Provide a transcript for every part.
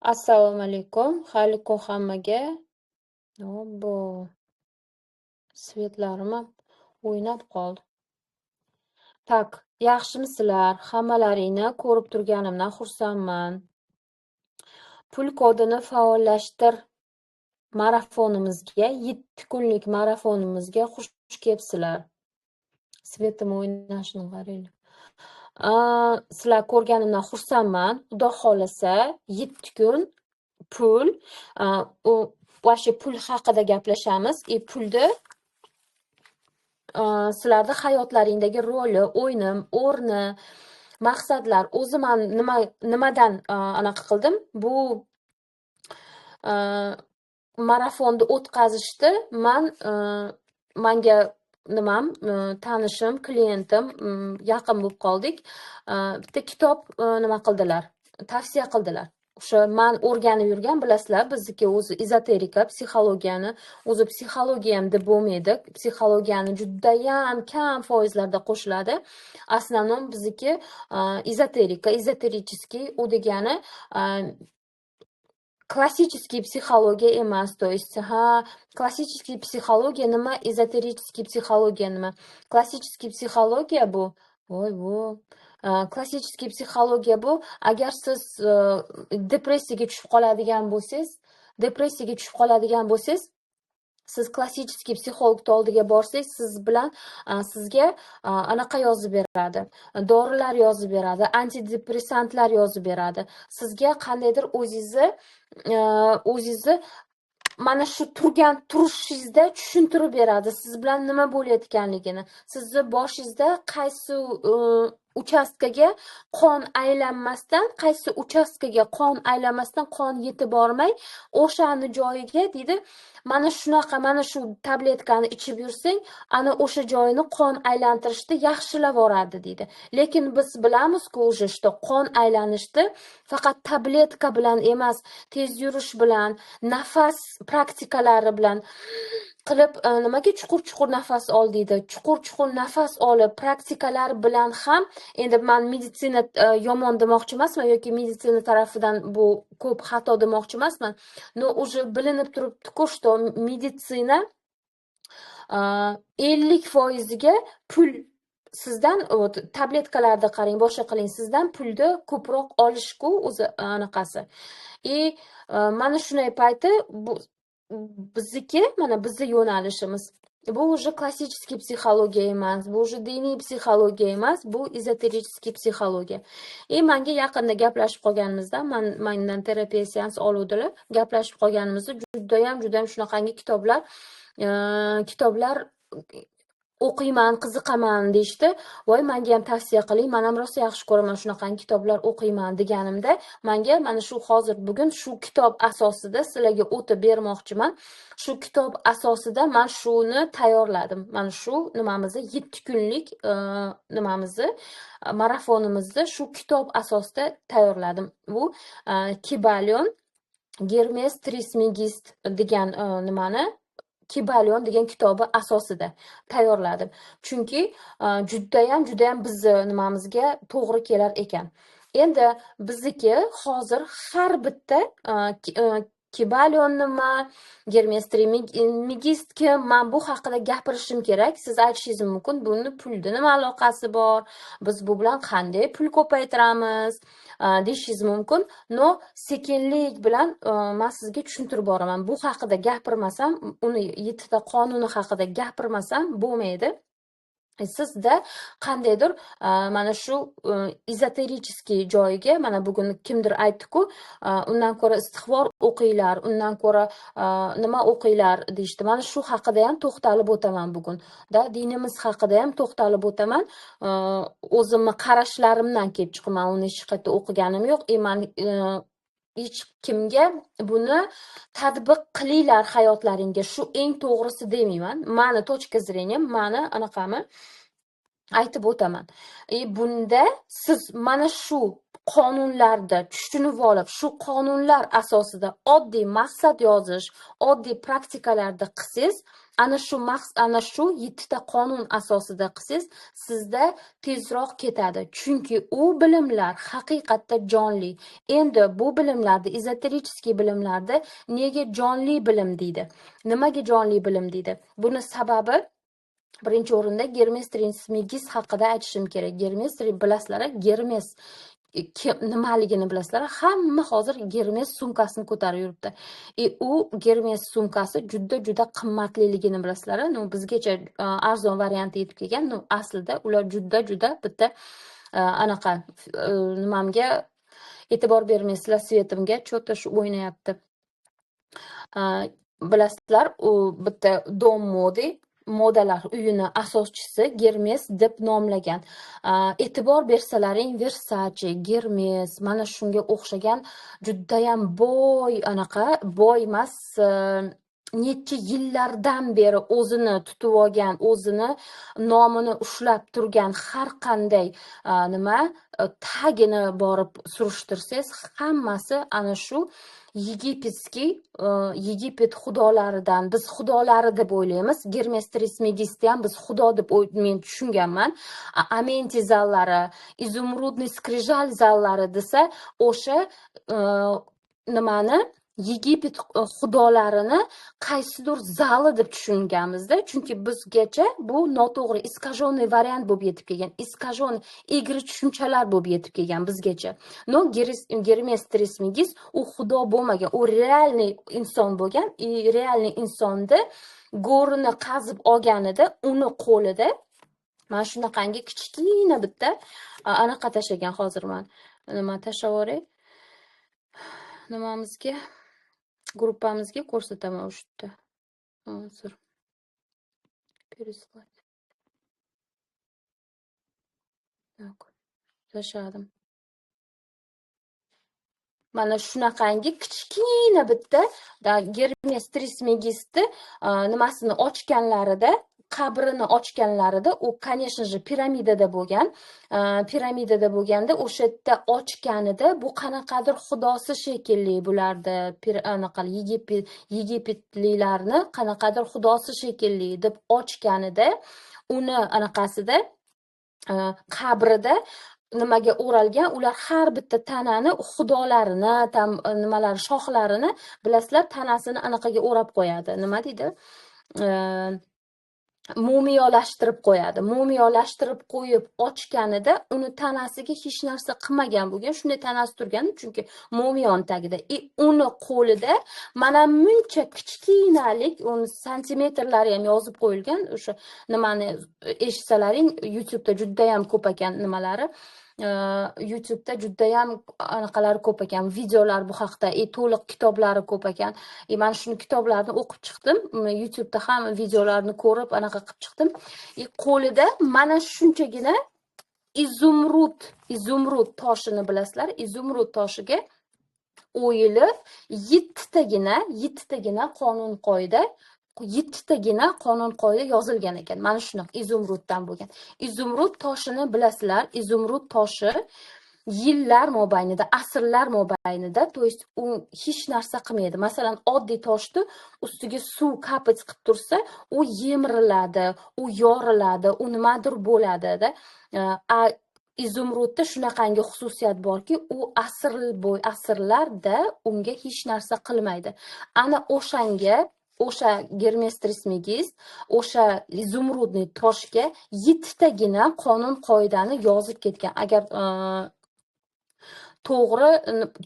Assalomu alaykum. Xayr hammaga. Obbo, svetlarim o'ynab qoldi. Tak, yaxshimisizlar? Hammalaringni ko'rib turganimdan xursandman. Pul kodini faollashtir marafonimizga, 7 kunlik marafonimizga xush kelibsizlar. Svetim o'ynashini qaranglar. Sizlar ko'rganimdan xursandman. Xudo xolasa 7 kun pul, o'sha pul haqida gaplashamiz. Pulni sizlarni hayotlaringdagi roli, o'ynim, o'rni, maqsadlar. O'zi men nimadan anaqa qildim? Bu marafonni o'tkazishdi. Menga tanishim, klientim yaqin bo'lib qoldik. Bitta kitob nima qildilar? Tavsiya qildilar. O'sha men o'rganib yurgan, bilasizlar, bizniki o'zi ezoterika, psixologiyani, o'zi psixologiya ham deb bo'lmaydi. Psixologiyani judayam kam foizlarda qo'shiladi. Aslan bizniki ezoterika, ezotericheskiy, u degani klassический psixologiya emas, то есть, klassический psixologiya nima, ezotericheskiy psixologiya nima? Klassический psixologiya bu, klassический psixologiya bu, agar siz depressiyaga tushib qoladigan bo'lsangiz, siz klassический psixologning oldiga borsangiz, sizga anaqa yozib beradi. Dorilar yozib beradi, antidepressantlar yozib beradi. Sizga qandaydir o'zingizni mana shu turishingizda tushuntirib beradi. Siz bilan nima bo'layotganligini, sizni boshingizda qaysi uchastkaga qon aylanmasdan, qon yetib bormay, o'shani joyiga deydi, mana shu tabletkani ichib yursang, ana o'sha joyini qon aylantirishda yaxshilab boradi deydi. Lekin biz bilamiz-ku, o'sha qon aylanishni faqat tabletka bilan emas, tez yurish bilan, nafas praktikalari bilan qilib, nimaga chuqur nafas ol deydi. Chuqur nafas olib praktikalar bilan ham, endi men meditsina yomon demoqchi emasman yoki meditsina tarafidan bu ko'p xato demoqchi emasman. No, уже bilinib turibdi-ku, что meditsina 50% ga pul sizdan, tabletkalarda qarang, boshqa qiling, sizdan pulni ko'proq olishku o'zi anaqasi. Mana shunday payti bizniki, mana bizni yo'nalishimiz. Bu уже klassический psixologiya emas, bu уже diniy psixologiya emas, bu ezotericheskiy psixologiya. Menga yaqinda gaplashib qolganimizda, mendan terapiya seans oluvdilar. Gaplashib qolganimizda judayam shunaqangi kitoblar o'qiyman, qiziqaman deyishdi. Voy, menga ham tavsiya qiling, men ham rosa yaxshi ko'raman shunaqangi kitoblar o'qiyman deganimda, menga mana shu hozir bugun shu kitob asosida sizlarga o'tib bermoqchiman. Shu kitob asosida men shuni tayyorladim. Mana shu nimamizni 7 kunlik marafonimizni shu kitob asosida tayyorladim. Bu Kybalion Hermes Trismegist degan Kybalion degan kitobi asosida tayyorladim. Chunki judayam bizni nimamizga to'g'ri kelar ekan. Endi bizniki hozir har bitta Kybalion nima, Hermes Trismegist kim, men bu haqida gapirishim kerak. Siz aytishingiz mumkin, buni pulda nima aloqasi bor? Biz bu bilan qanday pul ko'paytiramiz? Deyishingiz mumkin. No, sekinlik bilan men sizga tushuntirib boraman. Bu haqida gapirmasam, uni 7 ta qonuni haqida gapirmasam bo'lmaydi. Sizda qandaydir mana shu ezotericheskiy joyiga, mana bugun kimdir aytdi-ku, undan ko'ra istig'for o'qinglar, undan ko'ra nima o'qinglar deyishdi. Mana shu haqida ham to'xtalib o'taman bugun. Dinimiz haqida ham to'xtalib o'taman. O'zimni qarashlarimdan kelib chiqaman, uni hech qayerda o'qiganim yo'q. Men hech kimga buni tatbiq qilinglar hayotlaringga, shu eng to'g'risi demayman. Meni точка зрения, meni anaqami aytib o'taman. Bunda siz mana shu qonunlarda tushunib olib, shu qonunlar asosida oddiy maqsad yozish, oddiy praktikalarda qilsangiz, ana shu 7 ta qonun asosida qilsangiz, sizda tezroq ketadi. Chunki u bilimlar haqiqatda jonli. Endi bu bilimlarda, ezotericheskiy bilimlarda nega jonli bilim deydi? Nimaga jonli bilim deydi? Buni sababi birinchi o'rinda Hermes Trismegistus haqida aytishim kerak. Hermes bilasizlar, Hermes nimaligini bilasizlar? Hamma hozir Hermes sumkasini ko'tarib yuribdi. U Hermes sumkasi juda qimmatliligini bilasizlar. Bizgacha arzon varianti yetib kelgan. Aslida ular juda bitta anaqa nimamga e'tibor bermaysizlar, svetimga cho'ta shu o'ynayapti. Bilasizlar, u bitta Dom Modi modalar uyini asoschisi Hermes deb nomlagan. E'tibor bersalaring, Versace, Hermes, mana shunga o'xshagan judayam boy emas, necha yillardan beri o'zini tutib olgan, o'zini nomini ushlab turgan har qanday tagini borib surishtirsangiz, hammasi ana shu Yegipet xudolaridan. Biz xudolari deb o'ylaymiz. Hermes Trismegistusni ham biz xudo deb men tushunganman. Amenti zallari, izumrudniy skrijal zallari desa, o'sha nimani Yegipet xudolarini qaysidir zali deb tushunganmizda. Chunki bizgacha bu noto'g'ri, iskajoniy variant bo'lib yetib kelgan. Iskajoniy egri tushunchalar bo'lib yetib kelgan bizgacha. Hermes Trismegistus u xudo bo'lmagan, u realniy inson bo'lgan. Realniy insonni go'rini qazib olganida, uni qo'lida mana shunaqangi kichkina bitta anaqa tashlagan. Hozir men nima tashlab yuboray? Nimamizga, gruppamizga ko'rsataman o'sha yerda. Hozir переслать. Так, tashladim. Mana shunaqangi kichkina bitta Hermes Trismegistusni nimasini ochganlarida, qabrini ochganlarida, u конечно же piramidada bo'lgan. Piramidada bo'lganda o'sha yerda ochganida bu qanaqadir xudosi shekilli bulardi. Anaqa Yegipetliklarni qanaqadir xudosi shekilli deb ochganida, uni anaqasida qabrida nimaga o'ralgan, ular har bitta tanani, xudolarini, nimalar shoxlarini, bilasizlar, tanasini anaqaga o'rab qo'yadi. Nima deydi? Mumiyolashtirib qo'yadi. Mumiyolashtirib qo'yib ochganida uni tanasiga hech narsa qilmagan bo'lgan. Shunday tanasi turgan, chunki mumiyon tagida. Uni qo'lida mana muncha kichkinalik, uni santimetrlari ham yozib qo'yilgan. O'sha nimani eshitsalaring, YouTube'da juda ham ko'p ekan nimalari. YouTube'da juda ham anaqalar ko'p ekan, videolar bu haqda, to'liq kitoblari ko'p ekan. Men shuni kitoblarni o'qib chiqdim. YouTube'da ham videolarni ko'rib anaqa qilib chiqdim. Qo'lida mana shunchagina izumrud toshini bilasizlar, izumrud toshiga o'yilib 7 tagina qonun qoida 7 tagina qonun qoida yozilgan ekan. Mana shunaqa izumruddan bo'lgan. Izumrud toshini bilasizlar, izumrud toshi yillar mobaynida, asrlar mobaynida, to есть u hech narsa qilmaydi. Masalan, oddiy toshni ustiga suv kapit qilib tursa, u yemiriladi, u yoriladi, u nimadir bo'ladi-da. Izumrudda shunaqangi xususiyat borki, u asrlarda unga hech narsa qilmaydi. Ana o'sha Hermes Trismegistus o'sha izumrudniy toshga 7 tagina qonun qoidani yozib ketgan. Agar to'g'ri,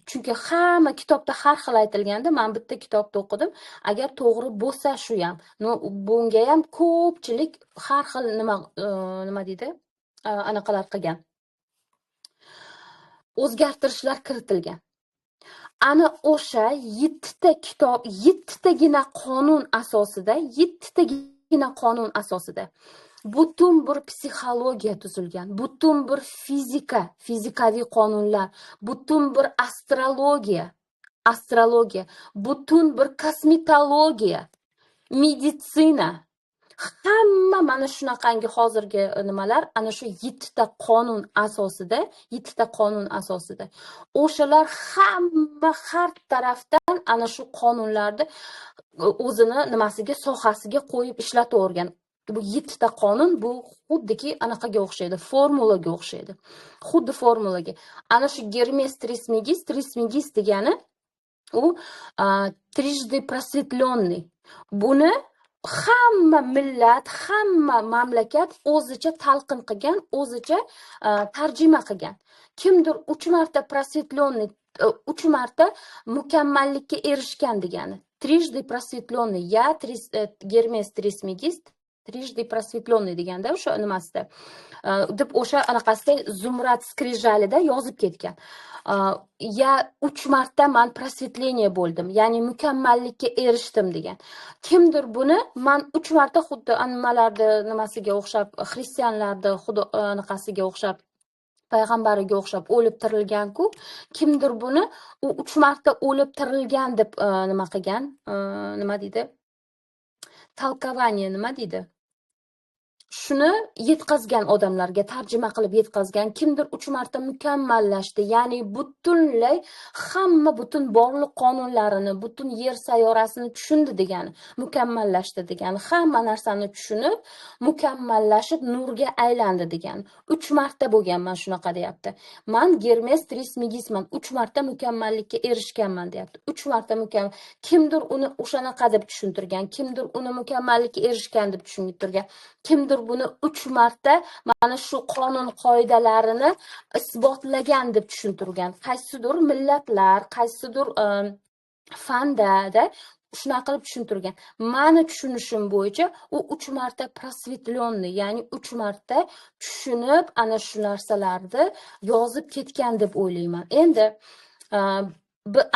chunki hamma kitobda har xil aytilganda, men bitta kitobda o'qidim. Agar to'g'ri bo'lsa shu ham, bunga ham ko'pchilik har xil nima deydi? Anaqalar qilgan. O'zgartirishlar kiritilgan. Ana o'sha 7 tagina qonun asosida butun bir psixologiya tuzilgan, butun bir fizikaviy qonunlar, butun bir astrologiya, butun bir kosmetologiya, meditsina, Hamma mana shunaqangi hozirgi nimalar ana shu 7 ta qonun asosida, 7 ta qonun asosida. O'shalar hamma har tarafdan ana shu qonunlarni o'zini nimasiga, sohasiga qo'yib ishlatavergan. Bu 7 ta qonun bu xuddiki anaqaga o'xshaydi, formulaga o'xshaydi. Xuddi formulaga. Ana shu Hermes Trismegistus degani u трижды просветленный. Buni hamma millat, hamma mamlakat o'zicha talqin qilgan, o'zicha tarjima qilgan. Kimdir 3 marta просветленный, 3 marta mukammallikka erishgan degani. Трижды просветленный, я Гермес Трисмегист, трижды просветленный deganda o'sha nimasida. Deb o'sha anaqasida Zumrad skrijalida yozib ketgan. Ya 3 marta men просветление bo'ldim, ya'ni mukammallikka erishdim degan. Kimdir buni men 3 marta xuddi animalarda nimasiga o'xshab, xristianlarda anaqasiga o'xshab, payg'ambariga o'xshab o'lib tirilgan-ku, kimdir buni u 3 marta o'lib tirilgan deb nima qilgan, nima deydi? Толкование nima deydi? Shuni yetkazgan odamlarga tarjima qilib yetkazgan. Kimdir 3 marta mukammallashdi, ya'ni butunlay hamma butun borliq qonunlarini, butun yer sayyorasini tushundi degani, mukammallashdi degani, hamma narsani tushunib, mukammallashib nurga aylandi degani. 3 marta bo'lganman shunaqa deyapti. Men Hermes Trismegisman, 3 marta mukammallikka erishganman deyapti. 3 marta kimdir uni o'shanaqa deb tushuntirgan, kimdir uni mukammallikka erishgan deb tushuntirgan. Kimdir buni 3 marta mana shu qonun qoidalarini isbotlagan deb tushuntirgan. Qaysidir millatlar, qaysidir fanda shunaqa qilib tushuntirgan. Meni tushunishim bo'yicha u 3 marta просветленный, ya'ni 3 marta tushunib ana shu narsalarni yozib ketgan deb o'ylayman. Endi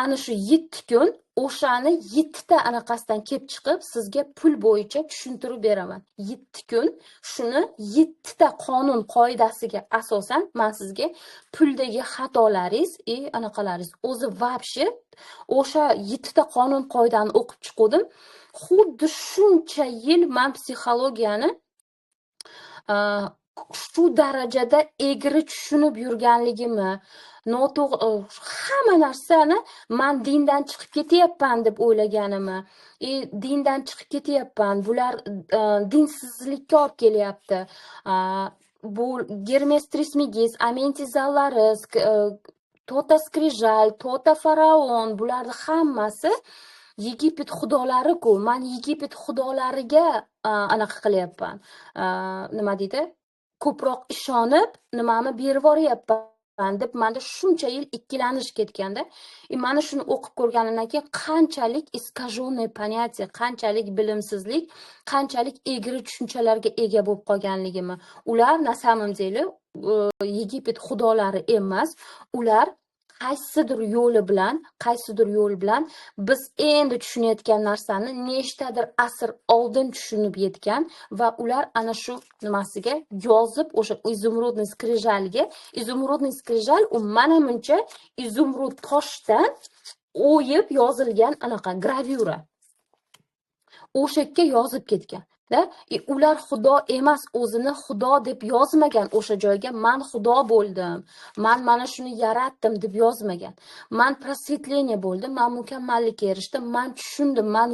ana shu 7 kun o'shani 7 ta anaqasidan kelib chiqib sizga pul bo'yicha tushuntirib beraman. 7 kun shuni 7 ta qonun qoidasiga asosan men sizga puldagi xatolaringiz anaqalaringiz o'zi vobshe o'sha 7 ta qonun qoidani o'qib chiqdim. Xuddi shuncha yil men psixologiyani shu darajada egri tushunib yurganligimni, noto'g'ri hamma narsani men dindan chiqib ketyapman deb o'ylaganimni, dindan chiqib ketyapman, bular dinsizlikka olib kelyapti. Bu Hermes Trismegist, Amentis Tota Skrijal, Tota Faraon, bularni hammasi Yegipet xudolari-ku. Men Yegipet xudolariga anaqa qilyapman. Nima deydi? Ko'proq ishonib, nimani berib boryapman deb menda shuncha yil ikkilanish ketganda, mana shuni o'qib ko'rganimdan keyin qanchalik искаженное понятие, qanchalik bilimsizlik, qanchalik egri tushunchalarga ega bo'lib qolganligimni. Ular na samim deyli Yegipet xudolari emas, ular qaysidir yo'li bilan biz endi tushunayotgan narsani nechtadir asr oldin tushunib yetgan va ular ana shu nimasiga yozib o'sha izumrudniy skrijal u mana buncha izumrud toshdan o'yib yozilgan anaqa gravyura. O'sha yerga yozib ketgan. Ular xudo emas, o'zini xudo deb yozmagan o'sha joyga. Men xudo bo'ldim, men mana shuni yaratdim deb yozmagan. Men просветление bo'ldim, men mukammallikka erishdim, men tushundim, men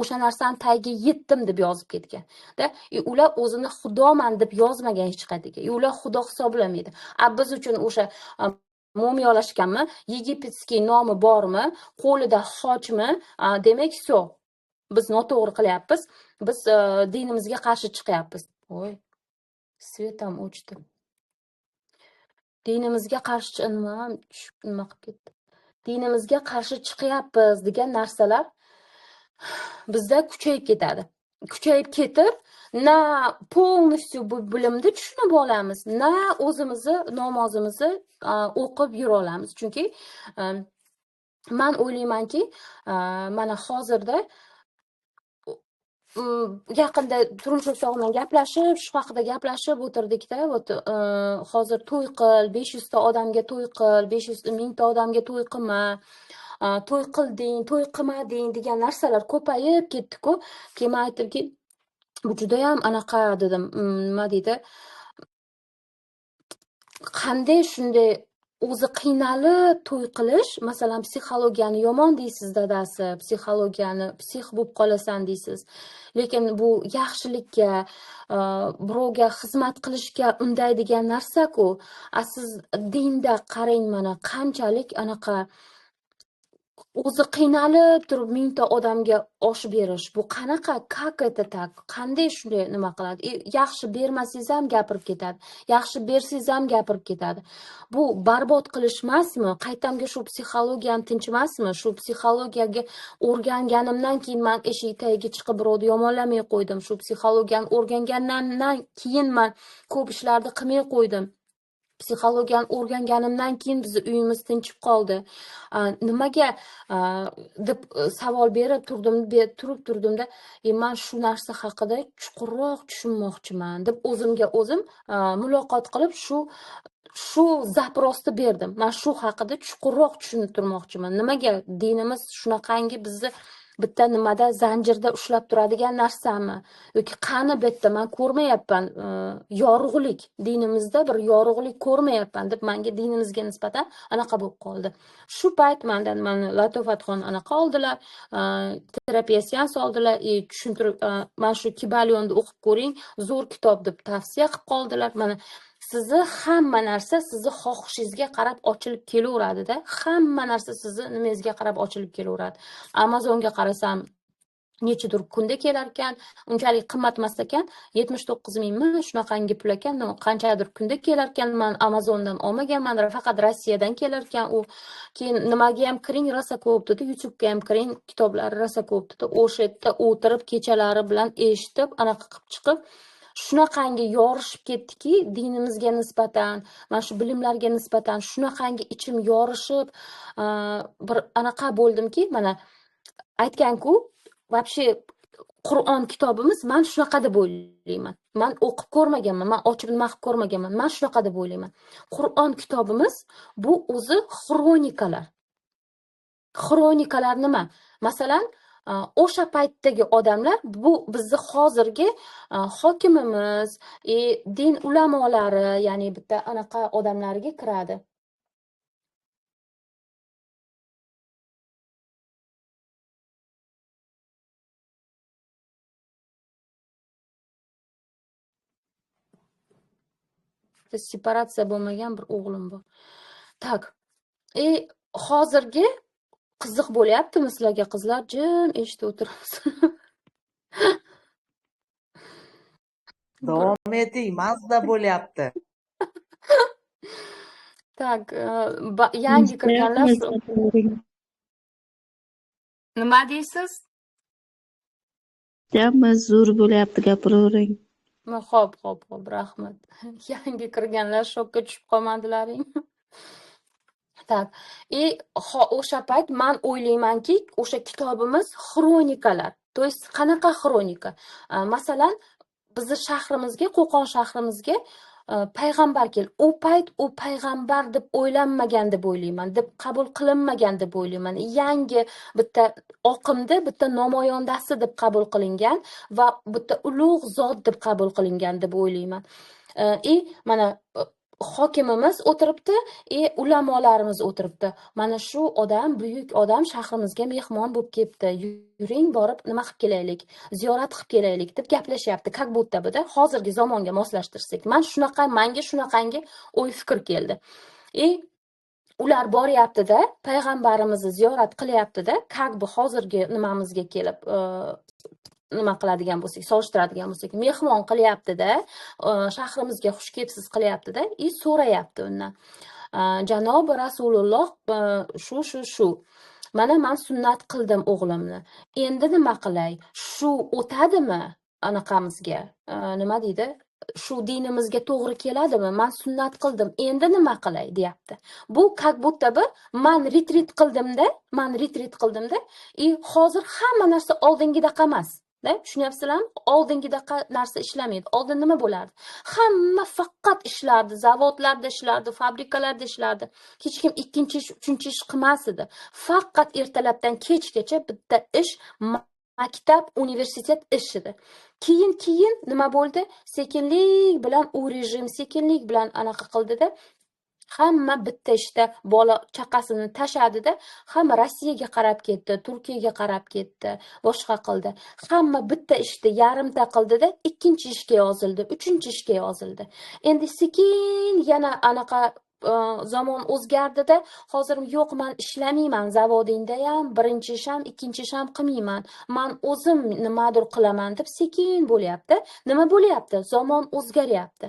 o'sha narsani tagiga yetdim deb yozib ketgan. Ular o'zini xudoman deb yozmagan hech qayerga. Ular xudo hisoblamaydi. Biz uchun o'sha mumiyolashganmi, yegipetskiy nomi bormi, qo'lida xochmi, demak, все. Biz noto'g'ri qilyapmiz. Biz dinimizga qarshi chiqyapmiz. Voy, svetam o'chdi. Dinimizga qarshi nima qilib ketdi? Dinimizga qarshi chiqyapmiz degan narsalar bizda kuchayib ketadi. Kuchayib ketib, na полностью bu bilimni tushunib olamiz, na o'zimizni namozimizni o'qib yura olamiz. Chunki men o'ylaymanki, mana hozirda yaqinda turmush o'rtog'im bilan gaplashib, shu haqida gaplashib o'tirdik-da. Hozir to'y qil, 500 ta odamga to'y qil, 500 mingta odamga to'y qilma, to'y qilding, to'y qilmading degan narsalar ko'payib ketdi-ku. Keyin men aytdimki, bu judayam anaqa dedim, nima deydi, qanday shunday o'zi qiynalib to'y qilish, masalan, psixologiyani yomon deysiz dadasi, psixologiyani psix bo'lib qolasan deysiz. Lekin bu yaxshilikka, birovga xizmat qilishga undaydigan narsa-ku. Siz dinda qarang, mana qanchalik anaqa o'zi qiynalib turib mingta odamga osh berish, bu qanaqa, как это так? Qanday shunday nima qiladi? Yaxshi bermasangiz ham gapirib ketadi. Yaxshi bersangiz ham gapirib ketadi. Bu barbod qilish emasmi? Qaytamga shu psixologiyam tinch emasmi? Shu psixologiyaga o'rganganimdan keyin men eshik tagiga chiqib birovni yomonlamay qo'ydim. Shu psixologiyani o'rgangandan keyin men ko'p ishlarni qilmay qo'ydim. Psixologiyani o'rganganimdan keyin bizni uyimiz tinchib qoldi. Nimaga deb savol berib turdimda, men shu narsa haqida chuqurroq tushunmoqchiman deb o'zimga o'zim muloqot qilib shu zaprosni berdim. Men shu haqida chuqurroq tushuntirmoqchiman. Nimaga dinimiz shunaqangi bizni bitta nimada zanjirda ushlab turadigan narsami yoki qani bu yerda men ko'rmayapman, yorug'lik, dinimizda bir yorug'lik ko'rmayapman deb menga dinimizga nisbatan anaqa bo'lib qoldi. Shu payt mendan meni Latofatxon anaqa oldilar, terapiya seansi oldilar, tushuntirib, men shu Kibalyonni o'qib ko'ring, zo'r kitob deb tavsiya qilib qoldilar. Mana sizni hamma narsa sizni xohishingizga qarab ochilib kelaveradi-da. Hamma narsa sizni nimangizga qarab ochilib kelaveradi. Amazonga qarasam nechidir kunda kelar ekan, unchalik qimmat emas ekan, 79 mingmi shunaqangi pul ekan, qanchadir kunda kelar ekan. Men Amazondan olmaganman, faqat Rossiyadan kelar ekan u. Keyin nimaga ham kiring, rosa ko'p dedi, YouTube'ga ham kiring, kitoblari rosa ko'p dedi. O'sha yerda o'tirib kechalari bilan eshitib, anaqa qilib chiqib shunaqangi yorishib ketdiki, dinimizga nisbatan, mana shu bilimlarga nisbatan shunaqangi ichim yorishib, bir anaqa bo'ldimki, mana aytganku, вообще Qur'on kitobimiz men shunaqa deb o'ylayman. Men o'qib ko'rmaganman, men ochib nima qilib ko'rmaganman. Men shunaqa deb o'ylayman. Qur'on kitobimiz bu o'zi xronikalar. Xronikalar nima? Masalan, o'sha paytdagi odamlar bu bizni hozirgi hokimimiz, din ulamolari, ya'ni bitta anaqa odamlarga kiradi. Separatsiya bo'lmagan bir o'g'lim bor. Tak. Hozirgi qiziq bo'lyaptimi sizlarga qizlar? Jim eshitib o'tiramiz. Davom eting, mazza bo'lyapti. Tak, yangi kirganlar shu. Nima deysiz? Gapimiz zo'r bo'lyapti, gapiravering. Xo'p, rahmat. Yangi kirganlar shokka tushib qolmadilaring. Tak. O'sha payt men o'ylaymanki, o'sha kitobimiz xronikalar. То есть qanaqa xronika? Masalan, bizni shahrimizga, Qo'qon shahrimizga payg'ambar keldi. U payt u payg'ambar deb o'ylanmagan deb o'ylayman, deb qabul qilinmagan deb o'ylayman. Yangi bitta oqimda, bitta namoyandasi deb qabul qilingan va bitta ulug' zot deb qabul qilingan deb o'ylayman. Mana hokimimiz o'tiribdi, ulamolarimiz o'tiribdi. Mana shu odam, buyuk odam shahrimizga mehmon bo'lib kelibdi. Yuring, borib nima qilib kelaylik, ziyorat qilib kelaylik deb gaplashyapti. Как будто bida hozirgi zamonga moslashtirsak. Menga shunaqangi o'y fikr keldi. Ular boryapti-da, payg'ambarimizni ziyorat qilyapti-da, как бы hozirgi nimamizga kelib nima qiladigan bo'lsak, solishtiradigan bo'lsak, mehmon qilyapti-da, shahrimizga xush kelibsiz qilyapti-da, so'rayapti undan. Janobi Rasululloh shu. Mana men sunnat qildim o'g'limni. Endi nima qilay? Shu o'tadimi anaqamizga? Nima deydi? Shu dinimizga to'g'ri keladimi? Men sunnat qildim. Endi nima qilay, deyapti. Bu как будто bir men retrit qildimda, hozir hamma narsa oldingidaqa emas. Tushunyapsizlarmi? Oldingidaqa narsa ishlamaydi. Oldin nima bo'lardi? Hamma faqat ishlardi, zavodlarda ishlardi, fabrikalarda ishlardi. Hech kim ikkinchi ish, uchinchi ish qilmas edi. Faqat ertalabdan kechgacha bitta ish, maktab, universitet ish edi. Keyin nima bo'ldi? Sekinlik bilan u rejim sekinlik bilan anaqa qildida, hamma bitta ishda bola chaqasini tashladida, hamma Rossiyaga qarab ketdi, Turkiyaga qarab ketdi, boshqa qildi. Hamma bitta ishda yarimta qildida, ikkinchi ishga yozildi, uchinchi ishga yozildi. Endi sekin yana anaqa zamon o'zgardida, hozir yo'q, men ishlamayman zavodingda ham, birinchi ish ham, ikkinchi ish ham qilmayman. Men o'zim nimadir qilaman deb sekin bo'lyapti. Nima bo'lyapti? Zamon o'zgaryapti.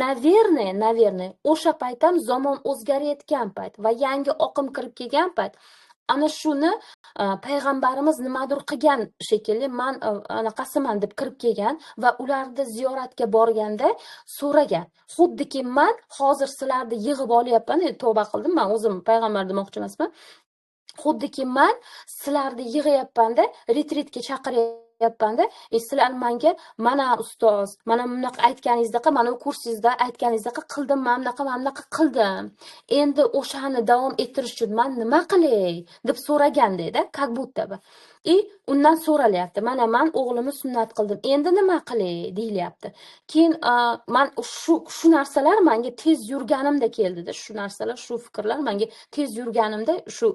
Navernoye, o'sha payt ham zamon o'zgarayotgan payt va yangi oqim kirib kelgan payt. Ana shuni payg'ambarimiz nimadir qilgan shekilli, men anaqasiman deb kirib kelgan va ularni ziyoratga borganda so'ragan. Xuddiki men hozir sizlarni yig'ib olyapman, tavba qildim, men o'zim payg'ambar demoqchi emasman. Xuddiki men sizlarni yig'yapmanda, retritga chaqiryapmanda, sizlar menga mana ustoz, mana bunaqa aytganingizdaqa, mana bu kursingizda aytganingizdaqa qildim, mana bunaqa qildim. Endi o'shani davom ettirish uchun men nima qilay deb so'raganda, как будто бы. Undan so'ralyapti. Mana men o'g'limni sunnat qildim. Endi nima qilay deyilyapti. Keyin men shu narsalar menga tez yurganimda keldida, shu narsalar, shu fikrlar menga tez yurganimda, shu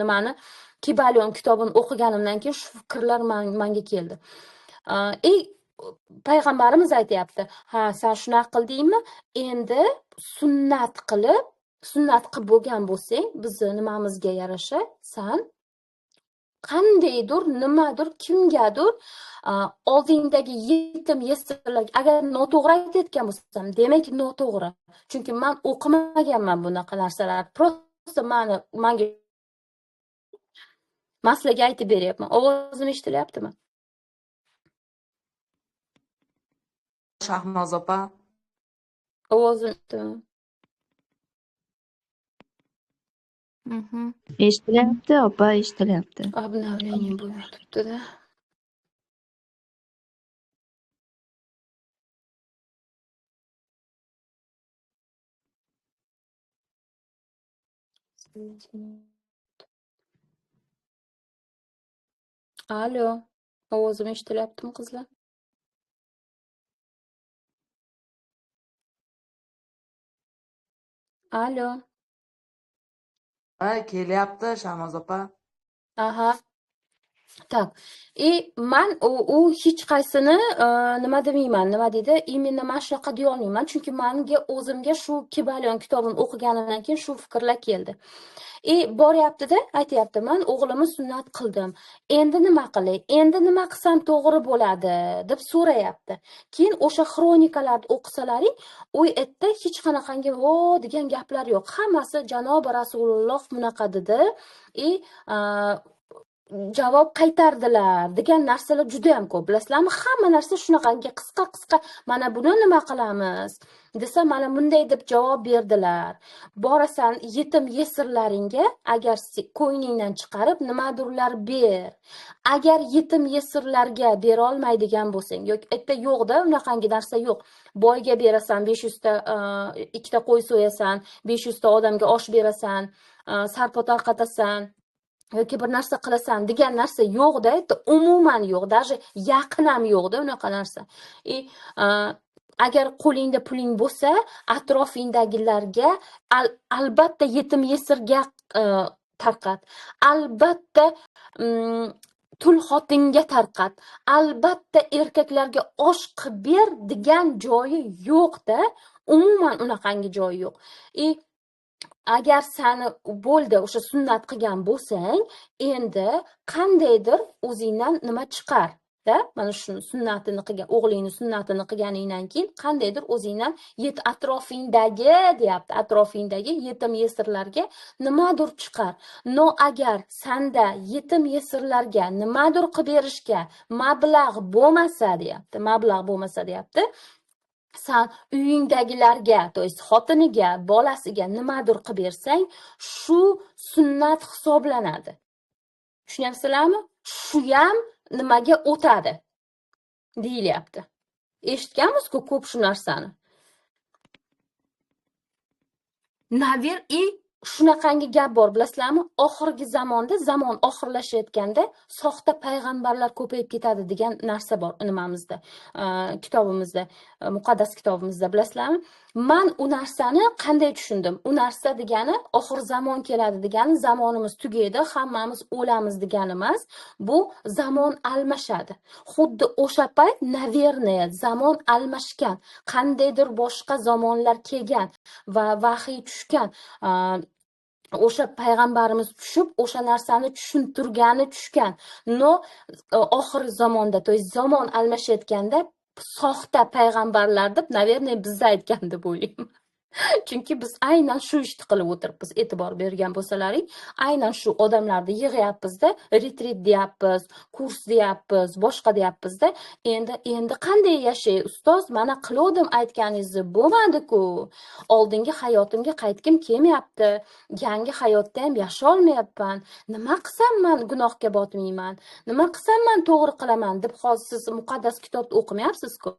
nimani Kibalion kitobini o'qiganimdan keyin shu fikrlar menga keldi. Payg'ambarimiz aytayapti, ha, sen shunaqa qildingmi? Endi sunnat qilib bo'lgan bo'lsang, bizni nimamizga yarasha sen qandaydir, nimadir, kimgadir oldingdagi yetim yesirlar, agar noto'g'ri aytayotgan bo'lsam, demak noto'g'ri. Chunki men o'qimaganman bunaqa narsalar. Prosta menga maslaga aytib beryapman. Ovozim eshitilyaptimi? Shahnoz opa. Ovozim Eshitilyapti, opa, eshitilyapti. obnovlение bo'lib turibdi-da. Alo, ovozim eshitilyaptimi, qizlar? Alo. Ha, kelyapti Shahnoz opa. Aha. Tak. Men u hech qaysini nima demayman, nima deydi? Imенно men shunaqa deya olmayman, chunki menga o'zimga shu Kibalion kitobini o'qiganimdan keyin shu fikrlar keldi. Boryapti-da, aytayapti, men o'g'limni sunnat qildim. Endi nima qilay? Endi nima qilsam to'g'ri bo'ladi deb so'rayapti. Keyin o'sha xronikalarni o'qisalaring, u yerda hech qanaqangi "vo" degan gaplar yo'q. Hammasi janobi Rasululloh bunaqa dedi, javob qaytardilar degan narsalar juda ham ko'p. Bilasizlarmi? Hamma narsa shunaqangi qisqa, mana buni nima qilamiz desa, mana bunday deb javob berdilar. Borasan yetim yesirlaringga, agar qo'yningdan chiqarib nimadirlar ber. Agar yetim yesirlarga bera olmaydigan bo'lsang, yoki yerda yo'qda, unaqangi narsa yo'q. Boyga berasan, 500 ta ikkita qo'y so'yasan, 500 ta odamga osh berasan, sarpo tarqatasan, yoki bir narsa qilasan degan narsa yo'qda, umuman yo'q, даже yaqin ham yo'qda unaqa narsa. Agar qo'lingda puling bo'lsa, atrofingdagilarga albatta yetim yesirga tarqat. Albatta tul xotinga tarqat. Albatta erkaklarga osh qilib ber degan joyi yo'qda, umuman unaqangi joyi yo'q. Agar seni bo'ldi o'sha sunnat qilgan bo'lsang, endi qandaydir o'zingdan nima chiqar. Mana shu sunnatini qilgan, o'g'lingni sunnatini qilganingdan keyin qandaydir o'zingdan atrofingdagi, deyapti, atrofingdagi yetim yesirlarga nimadir chiqar. Agar senda yetim yesirlarga nimadir qilib berishga mablag' bo'lmasa, deyapti. Sen uyingdagilarga, to есть xotiniga, bolasiga nimadir qilib bersang, shu sunnat hisoblanadi. Tushunyapsizlarmi? Shu ham nimaga o'tadi deyilyapti. Eshitganmiz-ku ko'p shu narsani. shunaqangi gap bor bilasizlarmi? Oxirgi zamonda, zamon oxirlashayotganda soxta payg'ambarlar ko'payib ketadi degan narsa bor nimamizda, kitobimizda, muqaddas kitobimizda bilasizlarmi? Men u narsani qanday tushundim? U narsa degani oxir zamon keladi degani, zamonimiz tugaydi, hammamiz o'lamiz degani emas. Bu zamon almashadi. Xuddi o'sha payt, navernoye, zamon almashgan, qandaydir boshqa zamonlar kelgan va vahiy tushgan. O'sha payg'ambarimiz tushib, o'sha narsani tushuntirgani tushgan. No, oxirgi zamonda, to есть zamon almashayotganda soxta payg'ambarlar deb, navernoye, bizda aytgan deb o'ylayman. Chunki biz aynan shu ishni qilib o'tiribmiz. E'tibor bergan bo'lsalaring, aynan shu odamlarni yig'yapmizda, retrit deyapmiz, kurs deyapmiz, boshqa deyapmizda. Endi qanday yashay ustoz? Mana qiluvdim aytganingizni, bo'lmadi-ku. Oldingi hayotimga qaytgim kelmayapti. Yangi hayotda ham yasha olmayapman. Nima qilsam men gunohga botmayman? Nima qilsam men to'g'ri qilaman deb hozir siz muqaddas kitobni o'qimayapsiz-ku.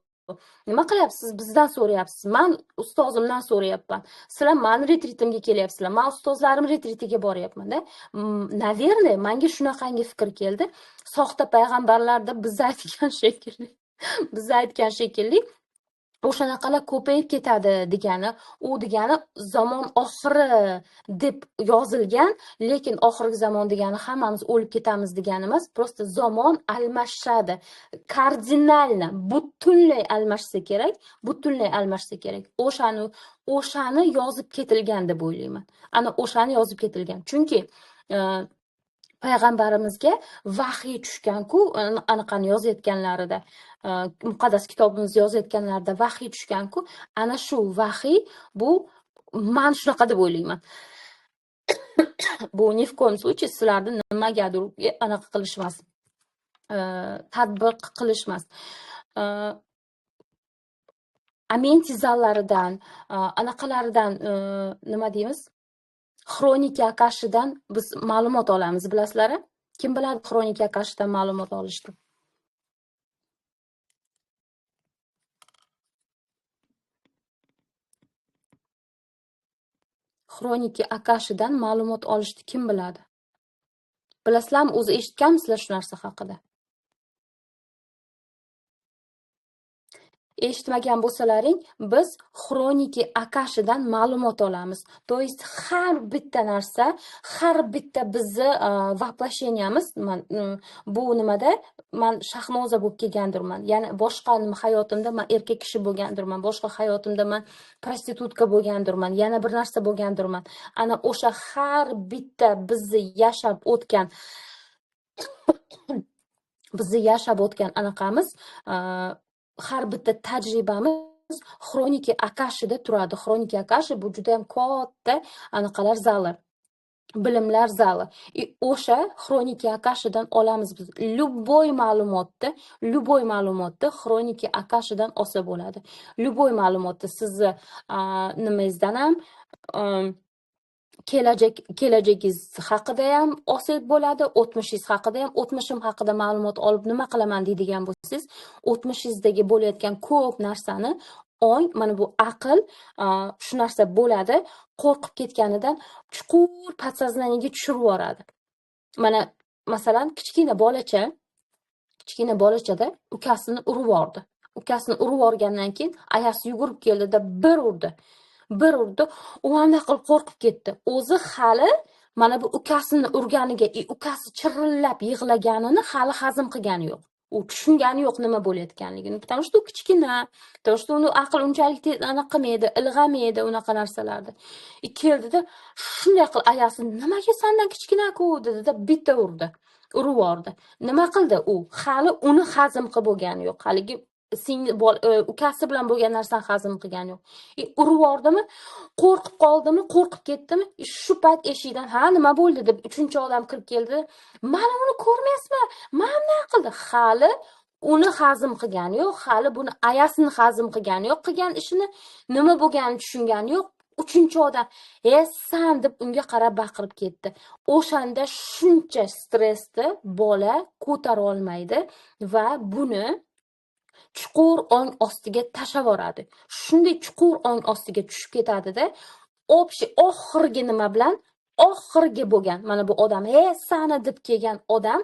Nima qilyapsiz? Bizdan so'rayapsiz. Men ustozimdan so'rayapman. Sizlar meni retritimga kelyapsizlar. Men ustozlarim retritiga boryapman-da. Navernoye, menga shunaqangi fikr keldi. Soxta payg'ambarlarda biz aytgan shekilli. Biz aytgan shekilli o'shanaqalar ko'payib ketadi degani, u degani zamon oxiri deb yozilgan, lekin oxirgi zamon degani hammamiz o'lib ketamiz degani emas, prosta zamon almashadi. Kardinalni, butunlay almashsa kerak, butunlay almashsa kerak. O'shani yozib ketilgan deb o'ylayman. Ana o'shani yozib ketilgan. Chunki payg'ambarimizga vahiy tushgan-ku, anaqani yozayotganlarida, muqaddas kitobimizni yozayotganlarida vahiy tushgan-ku, ana shu vahiy bu, men shunaqa deb o'ylayman. Bu ni в коем случае sizlarni nimagadir anaqa qilishmas, tatbiq qilishmas. Amenti zallaridan, anaqalaridan, nima deymiz? Xronika Akashidan biz ma'lumot olamiz, bilasizlar? Kim biladi Xronika Akashidan ma'lumot olishni? Xronika Akashidan ma'lumot olishni kim biladi? Bilasizlarmi, o'zi eshitganmisizlar shu narsa haqida? Eshitmagan bo'lsalaring, biz Xroniki Akashidan ma'lumot olamiz. To есть har bitta narsa, har bitta bizni voplasheniyamiz, bu nimada men Shahnoza bo'lib kelgandirman. Ya'ni boshqa hayotimda men erkak kishi bo'lgandirman, boshqa hayotimda men prostitutka bo'lgandirman, yana bir narsa bo'lgandirman. Ana o'sha har bitta bizni yashab o'tgan anaqamiz, har bitta tajribamiz Xroniki Akashida turadi. Xroniki Akashi bu juda ham katta anaqalar zali, bilimlar zali. O'sha Xroniki Akashidan olamiz biz. Любой ma'lumotni Xroniki Akashidan olsa bo'ladi. Любой ma'lumotni sizni nimangizdan ham, kelajagingiz haqida ham olsangiz bo'ladi, o'tmishingiz haqida ham. O'tmishim haqida ma'lumot olib nima qilaman deydigan bo'lsangiz, o'tmishingizdagi bo'layotgan ko'p narsani mana bu aql shu narsa bo'ladi, qo'rqib ketganidan chuqur podsoznaniyaga tushirib yuboradi. Mana masalan, kichkina bolachada ukasini urib yubordi. Ukasini urib yuborgandan keyin ayasi yugurib keldida bir urdi. U anaqa qilib qo'rqib ketdi. O'zi hali mana bu ukasini urganiga, ukasi chirillab yig'laganini hali hazm qilgani yo'q. U tushungani yo'q nima bo'layotganligini. Потому что u kichkina, потому что uni aql unchalik anaqa qilmaydi, ilg'amaydi unaqa narsalarda. Keldida shunday qilib ayasini, nimaga sendan kichkina-ku dedi-da, bitta urib yubordi. Nima qildi u? Hali uni hazm qilib bo'lgani yo'q. Haligi ukasi bilan bo'lgan narsani hazm qilgani yo'q. Urib yubordimi? Qo'rqib qoldimi? Qo'rqib ketdimi? Shu payt eshikdan ha nima bo'ldi deb uchinchi odam kirib keldi. Mana uni ko'rmaysizmi? Mana nima qildi? Hali uni hazm qilgani yo'q, hali buni ayasini hazm qilgani yo'q, qilgan ishini nima bo'lganini tushungani yo'q. Uchinchi odam san deb unga qarab baqirib ketdi. O'shanda shuncha stressni bola ko'tara olmaydi va buni chuqur ong ostiga tashlab yuboradi. Shunday chuqur ong ostiga tushib ketadi-da, oxirgi nima bilan oxirgi bo'lgan mana bu odam sani deb kelgan odam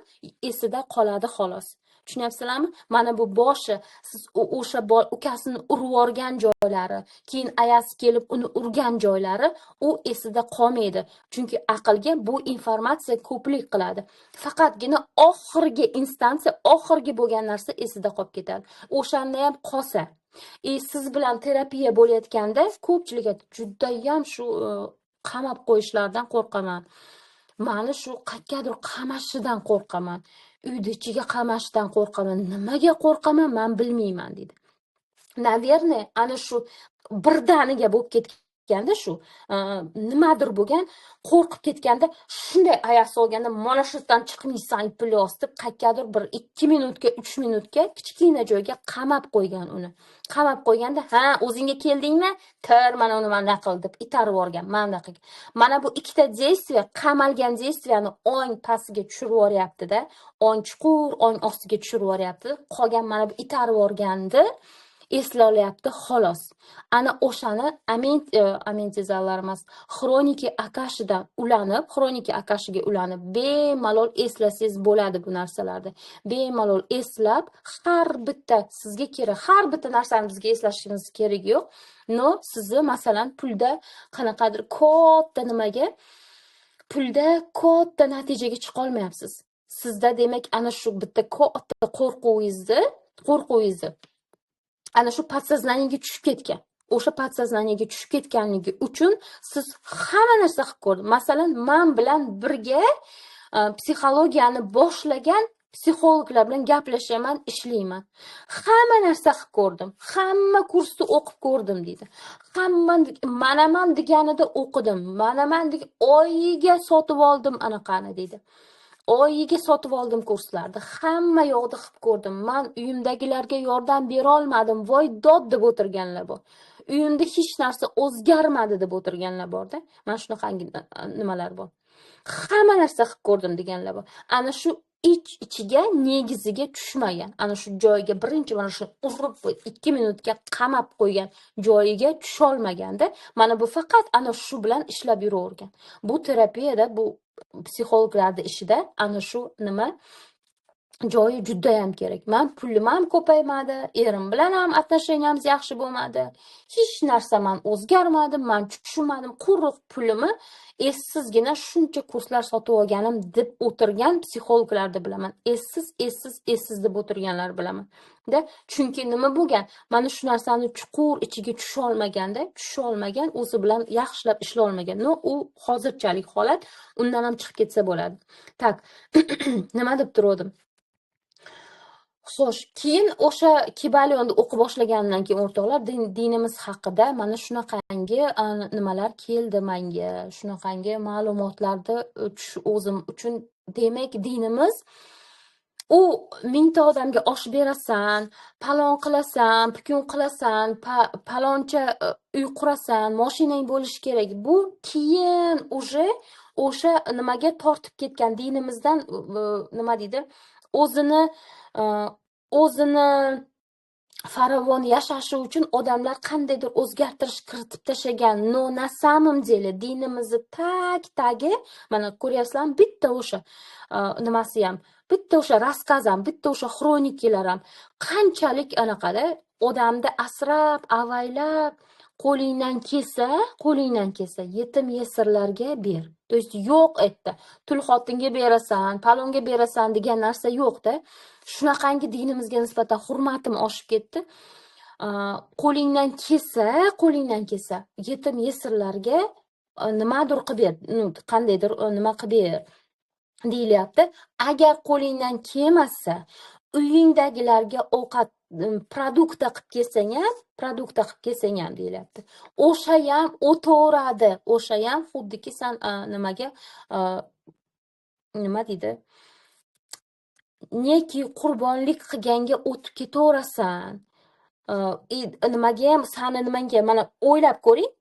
esida qoladi xolos. Tushunyapsizlarmi? Mana bu boshi siz o'sha ukasini urib yuborgan joylari, keyin ayasi kelib uni urgan joylari u esida qolmaydi. Chunki aqlga bu informatsiya ko'plik qiladi. Faqatgina oxirgi instansiya, oxirgi bo'lgan narsa esida qolib ketadi. O'shanda ham qolsa siz bilan terapiya bo'layotganda ko'pchilik judayam shu qamab qo'yishlardan qo'rqaman. Mani shu qayergadir qamashidan qo'rqaman. Uyda ichiga qamashidan qo'rqaman. Nimaga qo'rqaman, men bilmayman dedi. Naverное, ana shu birdaniga bo'lib ketganda shu nimadir bo'lgan, qo'rqib ketganda shunday oyoq solganda mana shu yerdan chiqmaysan plyos deb qayergadir bir 2 minutga 3 minutga kichkina joyga qamab qo'ygan uni. Qamab qo'yganda, "Ha, o'zingga keldingmi? Kir, mana uni mana qil" deb itarib yuborgan. Mana qilgan. Mana bu ikkita действие, qamalgan действияni ong pastiga tushirib yuboryapti-da, ong chuqur, ong ostiga tushirib yuboryapti. Qolgan mana bu itarib yuborgandi. Eslalyapti xolos. Ana o'shani amentizallar emas, xroniki akashidan ulanib, xroniki akashiga ulanib bemalol eslasangiz bo'ladi bu narsalarni. Bemalol eslab, har bitta sizga kerak, har bitta narsani bizga eslashingiz kerak yo'q. No, sizni masalan pulda qanaqadir katta nimaga, pulda katta natijaga chiqa olmayapsiz. Sizda demak ana shu bitta katta qo'rquvingizni ana shu podsoznaniyaga tushib ketgan. O'sha podsoznaniyaga tushib ketganligi uchun siz hamma narsa qilib ko'rdingiz. Masalan, men bilan birga psixologiyani boshlagan psixologlar bilan gaplashaman, ishlayman. Hamma narsa qilib ko'rdim. Hamma kursni o'qib ko'rdim dedi. Manaman deganida o'qidim. Manaman oyiga sotib oldim anaqani dedi. Oyiga sotib oldim kurslarni. Hamma yoqda qilib ko'rdim. Men uyimdagilarga yordam bera olmadim. Voy dod deb o'tirganlar bor. Uyimda hech narsa o'zgarmadi deb o'tirganlar bor-da. Mana shunaqangi nimalar bor. Hamma narsa qilib ko'rdim deganlar bor. Ana shu ichiga negiziga tushmagan. Ana shu joyiga birinchi mana shu urib 2 minutga qamab qo'ygan joyiga tusha olmaganda, mana bu faqat ana shu bilan ishlab yuravergan. Bu terapiyada, bu psixologlarda ishida ana shu nima joyi juda ham kerak. Men pulim ham ko'paymadi, erim bilan ham отношениямыз yaxshi bo'lmadi. Hech narsa men o'zgarmadim, men tushunmadim. Quruq pulimni essizgina shuncha kurslar sotib olganim deb o'tirgan psixologlarni bilaman. Essiz deb o'tirganlar bilaman. Chunki nima bo'lgan? Mana shu narsani chuqur ichiga tusha olmagan, o'zi bilan yaxshilab ishlay olmagan. No, u hozirchalik holat, undan ham chiqib ketsa bo'ladi. Tak, nima deb turdim? Xo'sh, keyin o'sha Kibalyonni o'qib boshlagandan keyin o'rtoqlar dinimiz haqida mana shunaqangi nimalar keldi menga, shunaqangi ma'lumotlarni o'zim uchun. Demak, dinimiz u mingta odamga osh berasan, palon qilasan, pukun qilasan, paloncha uy qurasan, mashinang bo'lishi kerak. Bu keyin o'sha nimaga tortib ketgan dinimizdan nima deydi? O'zini farovon yashashi uchun odamlar qandaydir o'zgartirish kiritib tashagan. No, na samim deli dinimizni tagi mana ko'ryapsizlarmi? Bitta o'sha nimasi ham, bitta o'sha raskaz ham, bitta o'sha xronikalar ham qanchalik anaqada odamni asrab, avaylab qo'lingdan kelsa yetim yesirlarga ber. То есть yo'q etdi. Tul xotinga berasan, palonga berasan degan narsa yo'q-da. Shunaqangi dinimizga nisbatan hurmatim oshib ketdi. Qo'lingdan kelsa yetim yesirlarga nimadir qilib ber, qandaydir nima qilib ber deyilyapti. Agar qo'lingdan kelmasa, uyingdagilarga ovqat produkta qilib kelsang ham deyilyapti. O'sha ham o'taveradi. O'sha ham xuddiki san nimaga nima deydi? Neki qurbonlik qilganga o'tib ketaverasan. Nimaga ham sani nimanga mana o'ylab ko'ring.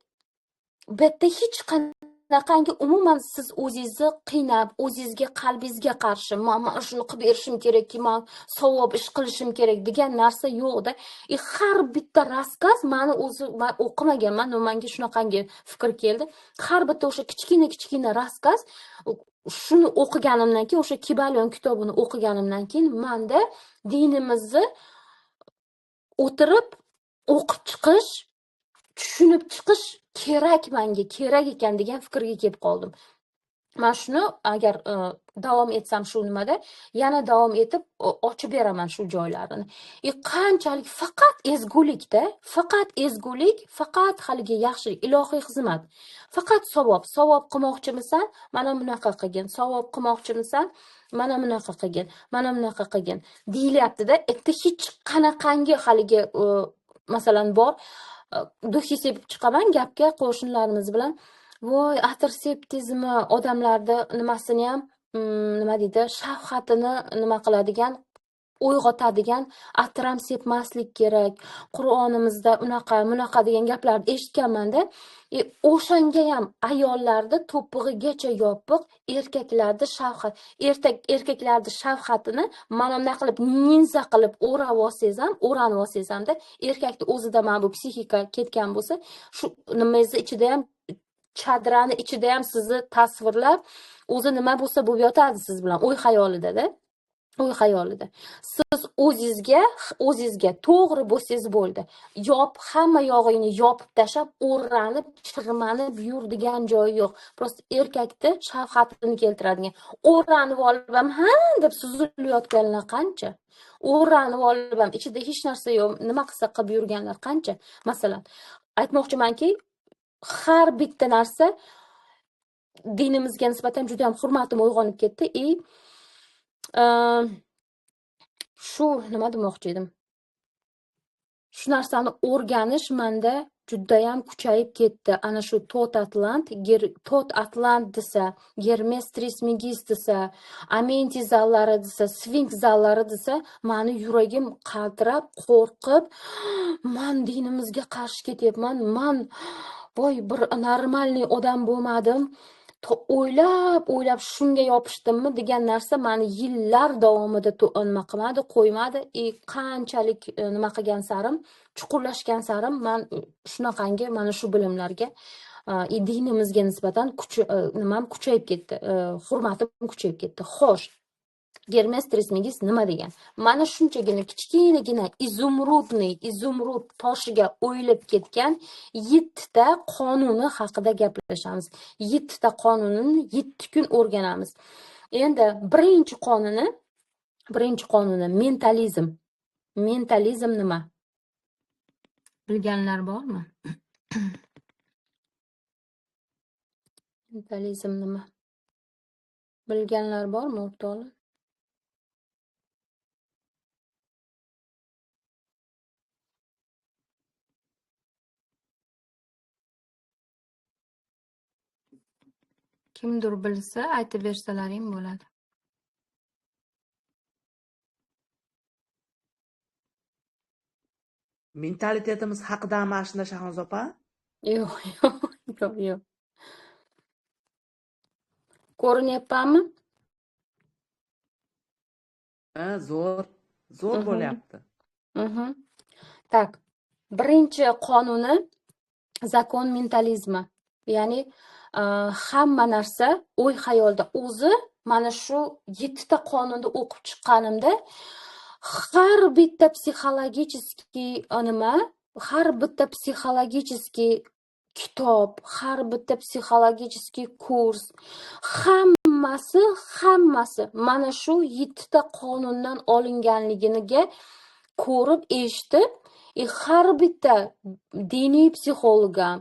Bu yerda hech qanday shunaqangi umuman siz o'zingizni qiynab, o'zingizga qalbingizga qarshi man shuni qilib berishim kerakki, man savob ish qilishim kerak degan narsa yo'qda. Har bitta raskaz mani man o'qimaganman, menga shunaqangi fikr keldi. Har bitta o'sha kichkina raskaz shuni o'qiganimdan keyin, o'sha Kibalyon kitobini o'qiganimdan keyin menda dinimizni o'tirib o'qib chiqish, tushunib chiqish menga kerak ekan degan fikrga kelib qoldim. Men shuni agar davom etsam shu nimada, yana davom etib ochib beraman shu joylarini. Qanchalik faqat ezgulikda, faqat ezgulik, faqat haligi yaxshilik, ilohiy xizmat. Faqat savob qilmoqchimisan, mana bunaqa qilgin. Savob qilmoqchimisan, mana bunaqa qilgin. Mana bunaqa qilgin deyilyapti-da. Endi hech qanaqangi haligi masalan bor, duxi sepib chiqaman gapga qo'shnilarimiz bilan. Voy, atir sepdingizmi? Odamlarda nimasini ham, nima deydi, shafqatini nima qiladigan, uyg'otadigan atir ham sepmaslik kerak. Qur'onimizda unaqa degan gaplarni eshitganman-da. O'shanga ham ayollarda to'pig'igacha yopiq, erkaklarda shafqat. Erkaklarda shafqatini mana bunday qilib ninza qilib o'ranib olsangiz hamda erkakni o'zida mana bu psixika ketgan bo'lsa, shu nimangizni ichida ham, chadrani ichida ham sizni tasvirlab, o'zi nima bo'lsa bo'lib yotadi siz bilan, o'y xayolida-da. O'y xayolida. Siz o'zingizga to'g'ri bo'lsangiz bo'ldi. Hamma yog'ingni yopib tashab, o'ranib, chirmanib yur degan joyi yo'q. Prosta erkakni shafqatini keltiradigan. O'ranib olib ham deb suzilayotganlar qancha? O'ranib olib ham ichida hech narsa yo'q, nima qilsa qilib yurganlar qancha? Masalan, aytmoqchimanki, har bitta narsa dinimizga nisbatan juda ham hurmatim uyg'onib ketdi. Shu nima demoqchi edim? Shu narsani o'rganish menda juda ham kuchayib ketdi. Ana shu Tot Atlant desa, Hermes Trismegistus desa, Amenti zallari desa, Sfinks zallari desa, meni yuragim qaltirab, qo'rqib, men dinimizga qarshi ketyapman. Men voy, bir normalniy odam bo'lmadim. O'ylab shunga yopishdimmi degan narsa meni yillar davomida nima qilmadi, qo'ymadi. Qanchalik nima qilgan sarim, chuqurlashgan sarim, men shunaqangi mana shu bilimlarga dinimizga nisbatan nimam kuchayib ketdi, hurmatim kuchayib ketdi. Xo'sh, Hermes Trismegistus nima degan? Mana shunchagina kichkinagina izumrud toshiga o'yilib ketgan 7 ta qonuni haqida gaplashamiz. 7 ta qonunini 7 kun o'rganamiz. Endi birinchi qonuni mentalizm. Mentalizm nima? Bilganlar bormi? Mentalizm nima? Bilganlar bormi, o'rtoqlar? Kimdir bilsa, aytib bersalaring bo'ladi. Mentalitetimiz haqidami mana shunda Shahnoz opa? Yo'q. Ko'rinyaptimi? Zo'r bo'lyapti. Tak. Birinchi qonuni zakon mentalizmi. Ya'ni hamma narsa o'y xayolda. O'zi mana shu 7 ta qonunni o'qib chiqqanimda har bitta psixologicheskiy kitob, har bitta psixologicheskiy kurs, hammasi mana shu 7 ta qonundan olinganligiga ko'rib, eshitib, har bitta diniy psixolog ham,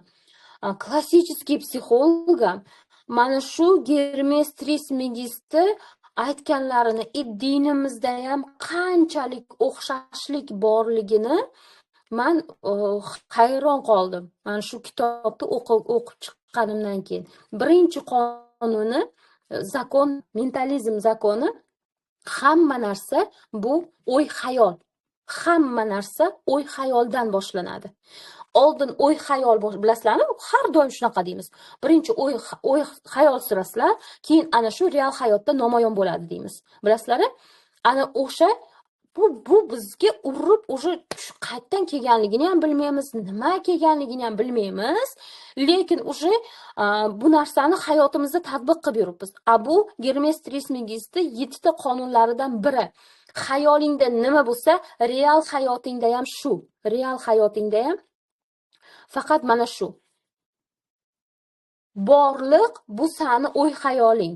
klassический psixolog ham mana shu Hermes Trismegistusni aytganlarini, dinimizda ham qanchalik o'xshashlik borligini men hayron qoldim. Mana shu kitobni o'qib chiqqanimdan keyin. Birinchi qonuni zakon, mentalizm zakoni, hamma narsa bu o'y xayol. Hamma narsa o'y xayoldan boshlanadi. oldin o'y xayol bilasizlarmi? Har doim shunaqa deymiz. Birinchi o'y xayol surasizlar, keyin ana shu real hayotda namoyon bo'ladi deymiz. Bilasizlar? Ana o'sha bu bizga urib уже qayerdan kelganligini ham bilmaymiz, nima kelganligini ham bilmaymiz, lekin уже bu narsani hayotimizda tatbiq qilib yuribmiz. Bu Hermes Trismegis'ni 7 ta qonunlaridan biri. Xayolingda nima bo'lsa, real hayotingda ham shu. Real hayotingda ham faqat mana shu. Borliq bu sani o'y xayoling.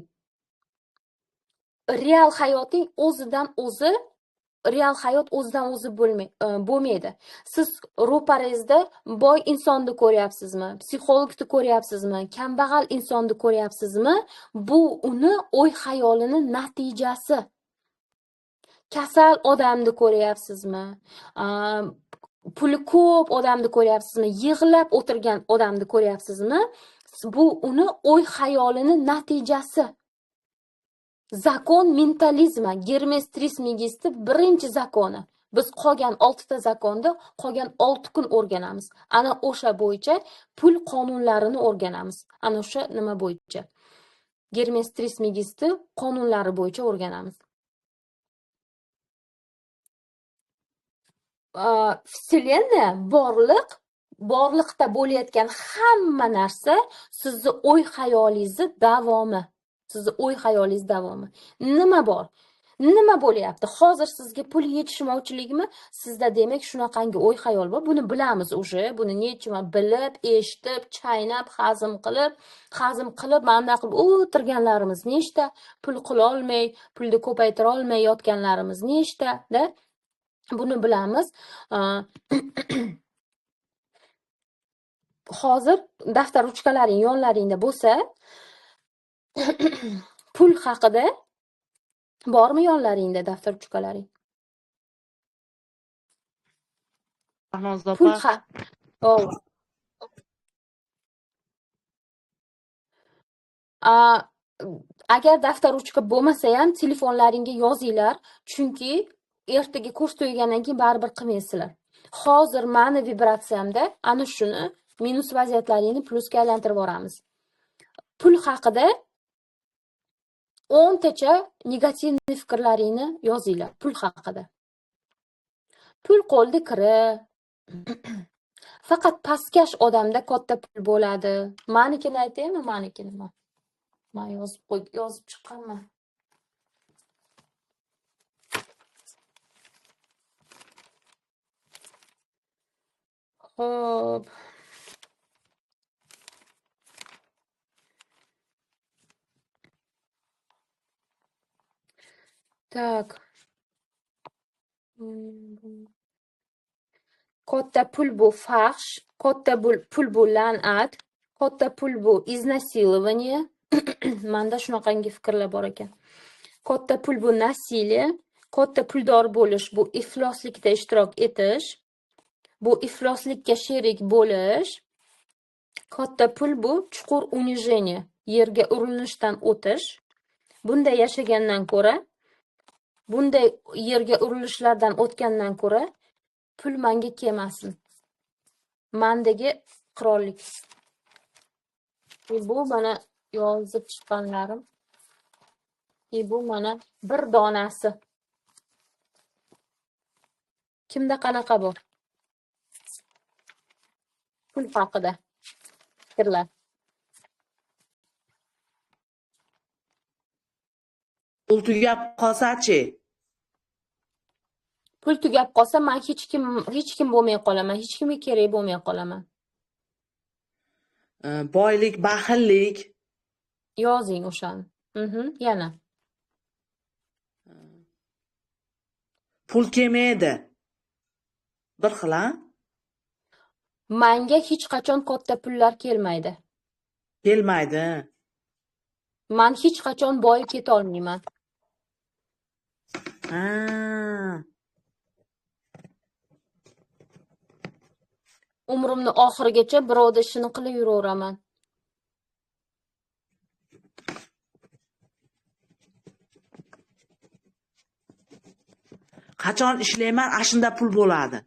Real hayoting o'zidan o'zi real hayot o'zidan o'zi bo'lmaydi. Siz ro'parangizda boy insonni ko'ryapsizmi? Psixologni ko'ryapsizmi? Kambag'al insonni ko'ryapsizmi? Bu uni o'y xayolini natijasi. Kasal odamni ko'ryapsizmi? Puli ko'p odamni ko'ryapsizmi? Yig'lab o'tirgan odamni ko'ryapsizmi? Bu uni o'y xayolini natijasi. Zakon mentalizma, Hermes Trismegis'ni birinchi zakoni. Biz qolgan 6 ta zakonda qolgan 6 kun o'rganamiz. Ana o'sha bo'yicha pul qonunlarini o'rganamiz. Ana o'sha nima bo'yicha. Hermes Trismegis'ni qonunlari bo'yicha o'rganamiz. Vселенная, borliqda bo'layotgan hamma narsa sizni o'y xayolingizni davomi. Sizni o'y xayolingiz davomi. Nima bor? Nima bo'lyapti? Hozir sizga pul yetishmovchilikmi? Sizda demak shunaqangi o'y xayol bor. Buni bilamiz уже. Buni nechima bilib, eshitib, chaynab, hazm qilib, mana qilib o'tirganlarimiz nechta? Pul qila olmay, pulni ko'paytira olmay yotganlarimiz nechta, da? Buni bilamiz. Hozir daftar ruchkalaring yonlaringda bo'lsa, pul haqida bormi yonlaringda daftar ruchkalaring? Shahnoz Pul opa, agar daftar ruchka bo'lmasa ham telefonlaringga yozinglar, chunki ertaga kurs tugagandan keyin baribir qilmaysizlar. Hozir mani vibratsiyamda ana shuni minus vaziyatlaringni plusga aylantirib boramiz. Pul haqida 10 tacha negativniy fikrlaringni yozinglar pul haqida. Pul qo'lda kiri. Faqat pastkash odamda katta pul bo'ladi. Manikini aytaymi, manikini? Men yozib chiqqanman. Xo'p. Так. Katta pul bu fahsh, katta pul bu la'nat, katta pul bu iznasilovание. Menda shunaqangi fikrlar bor ekan. Katta pul bu nasiliya, katta puldor bo'lish bu ifloslikda ishtirok etish, bu ifloslikka sherik bo'lish. Katta pul bu chuqur унижение, yerga urilishdan o'tish. Bunday yashagandan ko'ra, bunday yerga urilishlardan o'tgandan ko'ra pul menga kelmasin. Mendagi qirollik. Bu mana yozib chiqqanlarim. Bu mana bir donasi. Kimda qanaqa bor? Pul haqida fikrlar. pul tugab qolsa-chi? Pul tugab qolsa, men hech kim bo'lmay qolaman, hech kimga kerak bo'lmay qolaman. Boylik, baxillik. Yozing o'shani. Yana. Pul kelmaydi. Bir xil, ha? Menga hech qachon katta pullar kelmaydi. Kelmaydi. Men hech qachon boyib keta olmayman. Umrimni oxirigacha birovda ishini qilib yuraveraman. Qachon ishlayman, ashunda pul bo'ladi.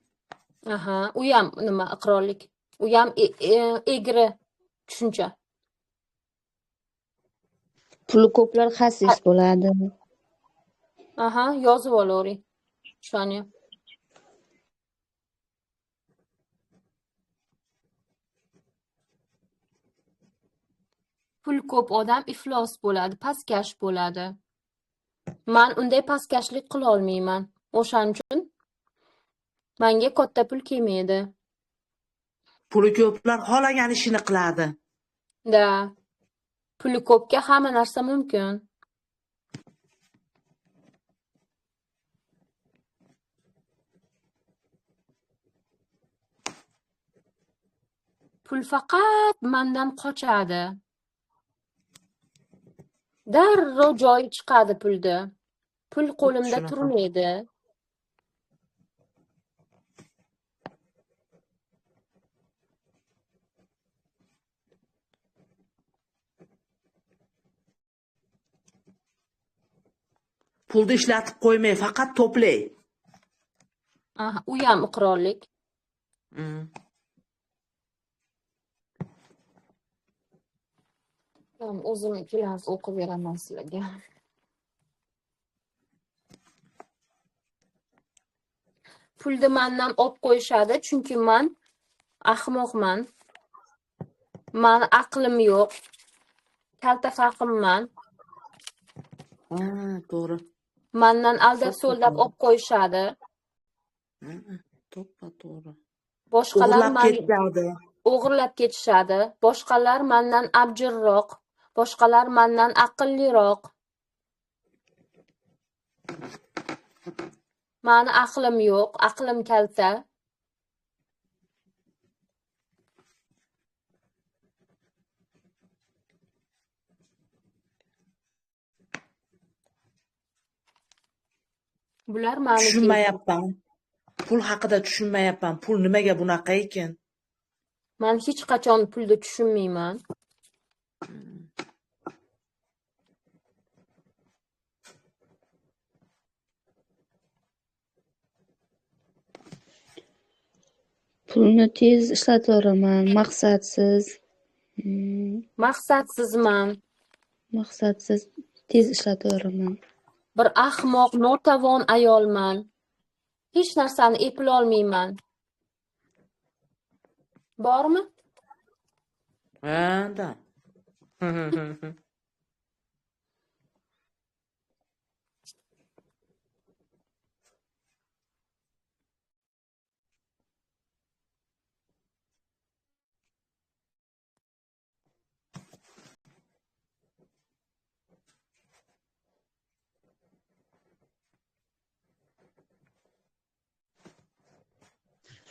Aha, u ham nima iqrorlik. U ham egri tushuncha. Puli ko'plar xasis bo'ladi. Aha, yozib olavering. Shuni. Pul ko'p odam iflos bo'ladi, pastkash bo'ladi. Men unday pastkashlik qila olmayman. O'shaning uchun menga katta pul kelmaydi. Puli ko'plar xohlagan ishini qiladi. Da. Puli ko'pga hamma narsa mumkin. Pul faqat mendan qochadi. Darrov joyi chiqadi pulda. Pul qo'limda Shunaqa. turmaydi. Pulni ishlatib qo'ymay, faqat to'play. Aha, u ham iqrorlik. Mm. O'zim ikkilanib o'qib beraman sizlarga. Pulni mendan olib qo'yishadi, chunki men ahmoqman. Meni aqlim yo'q. Kalta fahmman. Ha, to'g'ri. Mendan aldab so'ldab olib qo'yishadi. To'g'ri. Boshqalar O'g'irlab ketadi. o'g'irlab ketishadi. Boshqalar mendan abjirroq. Boshqalar mendan aqlliroq. Meni aqlim yo'q, aqlim kalta. Bular meniki. Tushunmayapman. Pul haqida tushunmayapman. Pul nimaga bunaqa ekan? Men hech qachon pulni tushunmayman. Pulni tez ishlataveraman, maqsadsiz. Maqsadsizman. Maqsadsiz tez ishlataveraman. Bir ahmoq, notavon ayolman. Hech narsani eplolmayman. Bormi? Ha, da.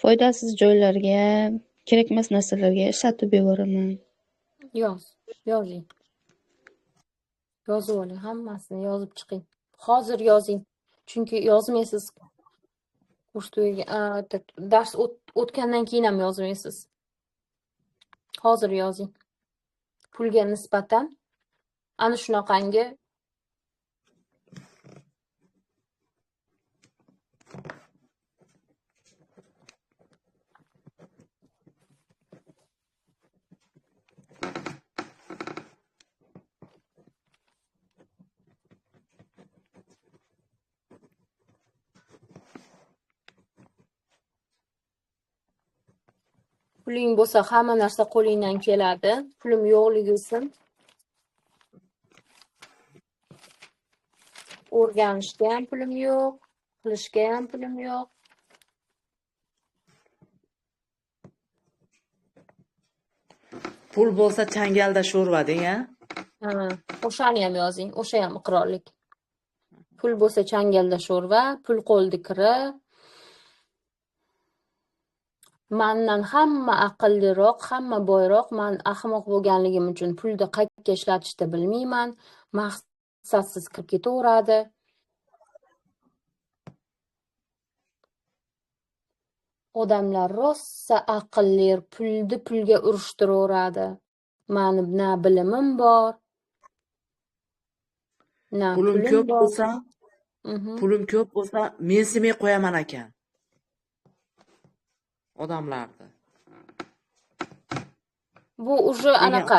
Foydasiz joylarga, kerakmas narsalarga ishlatib yuboraman. Yozing. Yozib oling, hammasini yozib chiqing. Hozir yozing. Chunki yozmaysiz. Dars o'tgandan keyin ham yozmaysiz. Hozir yozing. Pulga nisbatan ana shunaqangi puling bo'lsa hamma narsa qo'lingdan keladi. Pulim yo'qligi uchun o'rganishga ham pulim yo'q, qilishga ham pulim yo'q. Pul bo'lsa changalda sho'rva deng, a? Ha, o'shani ham yozing. O'sha ham iqrorlik. Pul bo'lsa changalda sho'rva, pul qo'lda kira. Mendan hamma aqlliroq, hamma boyroq. Men ahmoq bo'lganligim uchun pulni qayerga ishlatishni bilmayman. Maqsadsiz kirib ketaveradi. Odamlar rosa aqlli, pulni pulga urishtiraveradi. Meni na bilimim bor, na Pulim pulim ko'p bor. bo'lsa, pulim ko'p bo'lsa, mensimay qo'yaman ekan. Odamlarni. Bu уже anaqa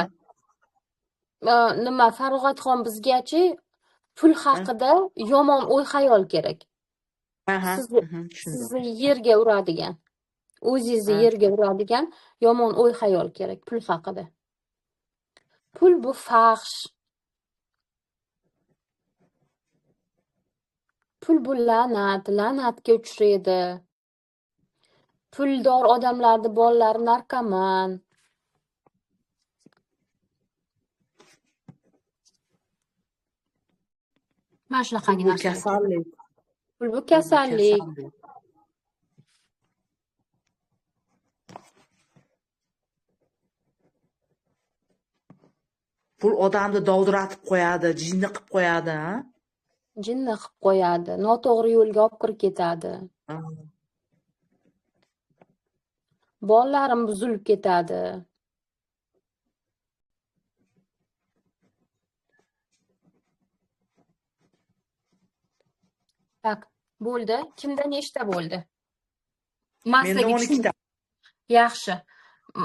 nima Farog'atxon bizgachi pul haqida yomon o'y-xayol kerak. Aha, Sizni tushundim. sizni yerga uradigan, o'zingizni Ha. yerga uradigan yomon o'y-xayol kerak pul haqida. Pul bu faxsh. Pul bu la'nat, la'natga uchraydi. Puldor odamlarni bolalari narkoman. Mana shunaqangi Bu narsalar. kasallik. Pul bu Bu kasallik. kasallik. Pul odamni dovdiratib qo'yadi, jinni qilib qo'yadi, ha? Jinni qilib qo'yadi, noto'g'ri yo'lga olib kirib ketadi. Ha. Bolalarim buzilib ketadi. Tak, bo'ldi. Kimda nechta bo'ldi? Menda Maslaga 12 ta. Yaxshi.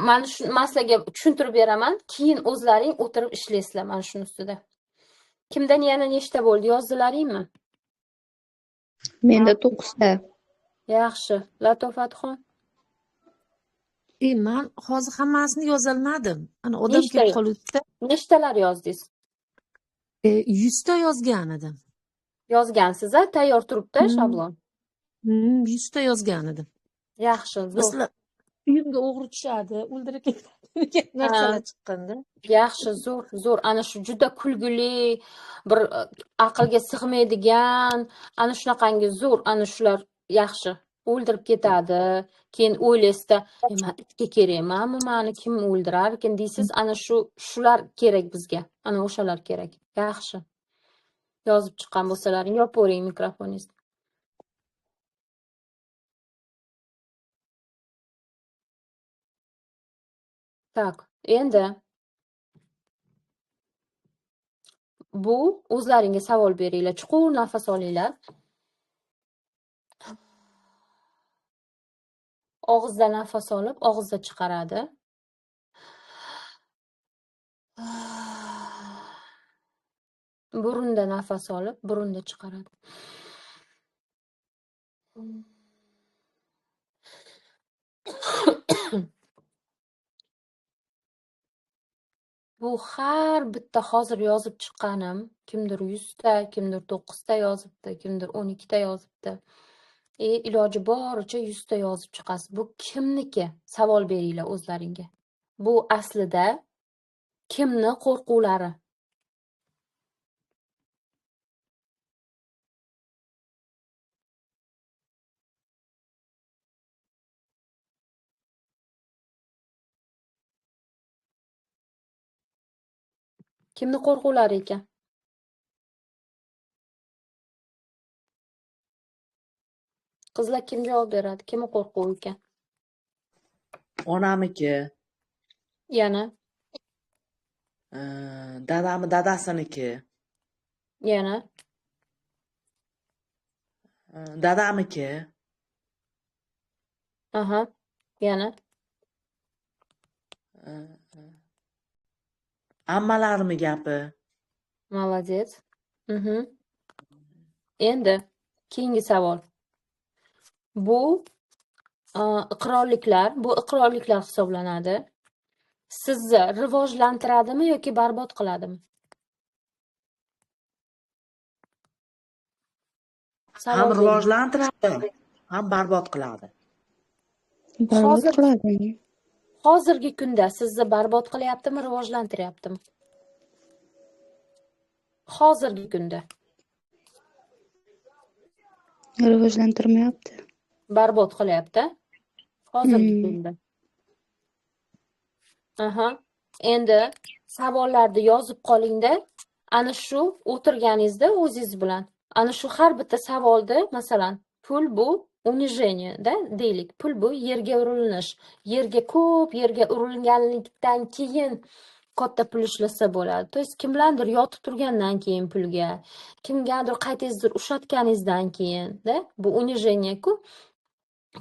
Mana shu maslaga tushuntirib beraman. Keyin o'zlaring o'tirib ishlaysizlar mana shuni ustida. Kimdan yana nechta bo'ldi? Yozdilaringmi? Menda 9 ta. Yaxshi. Latofatxon. Man hozir hammasini yozolmadim. Ana odam Nechta? kelib qolibdi. Nechtalar yozdingiz? 100 ta yozgan edim. Yozgansiz-a? Tayyor turibdi shablon. 100 ta yozgan edim. Yaxshi, zo'r. Masalan, uyimga o'g'ri tushadi, o'ldirib ketadi. Narsalar chiqqanda. Yaxshi, zo'r. Ana shu juda kulgili, bir aqlga sig'maydigan, ana shunaqangi zo'r, ana shular yaxshi. O'ldirib ketadi. Keyin o'ylaysizda, "Men itga kerakmanmi? Mani kim o'ldirar ekan?" deysiz. Ana shular kerak bizga. Ana o'shalar kerak. Yaxshi. Yozib chiqqan bo'lsalaring, yopavering mikrofoningizni. Tak, endi bu o'zlaringga savol beringlar. Chuqur nafas olinglar. Og'izdan nafas olib, og'izda chiqaradi. Burunda nafas olib, burunda chiqaradi. Bu har bitta hozir yozib chiqqanim, kimdir 100 ta, kimdir 9 ta yozibdi, kimdir 12 ta yozibdi. Iloji boricha 100 ta yozib chiqasiz. Bu kimniki? Savol beringlar o'zlaringga. Bu aslida kimni qo'rquvlari? Kimni qo'rquvlari ekan? Qizlar kim javob beradi? Kimni qo'rquvi ekan? Onamniki, Yana, dadamni dadasiniki, yana, dadamniki, aha, yana, ammalarimni gapi. молодец. Endi keyingi savol. Bu iqrorliklar hisoblanadi. Sizni rivojlantiradimi yoki barbod qiladimi? Ham rivojlantiradi, ham barbod qiladi. Barbod qiladi. Hozirgi kunda sizni barbod qilyaptimi, rivojlantiryaptimi? Hozirgi kunda Rivojlantirmayapti. barbod qilyapti. Hozirgi kunda. Aha. Endi savollarni yozib qoling-da, ana shu o'tirganingizda o'zingiz bilan, ana shu har bitta savolni, masalan, pul bu unижение-da deylik. Pul bu yerga urilish. Ko'p yerga urilganlikdan keyin katta pul ishlasa bo'ladi. То есть kimlardir yotib turgandan keyin pulga, kimgadir qaytangizdir ushlatganingizdan keyin-da, bu unижение-ku.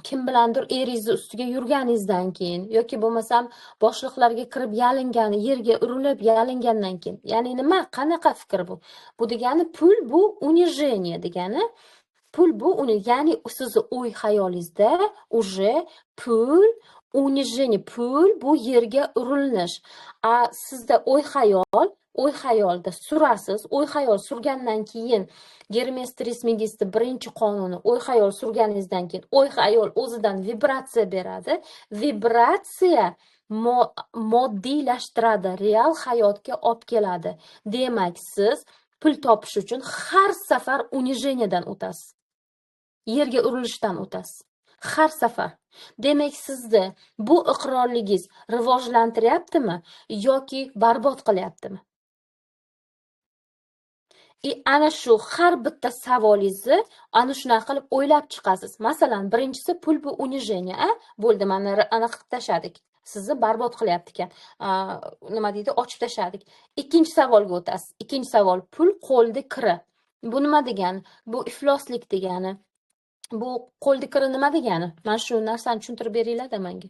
kim bilandir eringizni ustiga yurganingizdan keyin yoki bo'lmasam boshliqlarga kirib yalingan, yerga urilib yalingandan keyin. Ya'ni nima? Qanaqa fikr bu? Bu degani pul bu унижение degani. Pul bu ya'ni sizni o'y xayolingizda уже pul унижение, pul bu yerga urilish. Sizda o'y xayolda surasiz. O'y xayol surgandan keyin Germes Trismegisni birinchi qonuni o'y xayol surganingizdan keyin o'y xayol o'zidan vibratsiya beradi. Vibratsiya moddiylashtiradi, real hayotga olib keladi. Demak, siz pul topish uchun har safar унижениеdan o'tasiz. Yerga urilishdan o'tasiz. Har safar. Demak, sizni bu iqrorligingiz rivojlantiryaptimi yoki barbod qilyaptimi? Ana shu har bitta savolingizni ana shunaqa qilib o'ylab chiqasiz. Masalan, birinchisi pul bu унижение, bo'ldi, mana anaqa qilib tashladik. Sizni barbod qilyapti ekan. Nima deydi? Ochib tashladik. Ikkinchi savolga o'tasiz. Ikkinchi savol, pul qo'lda kiri. Bu nima degani? Bu ifloslik degani. Bu qo'lda kiri nima degani? Mana shu narsani tushuntirib beringlar-da menga.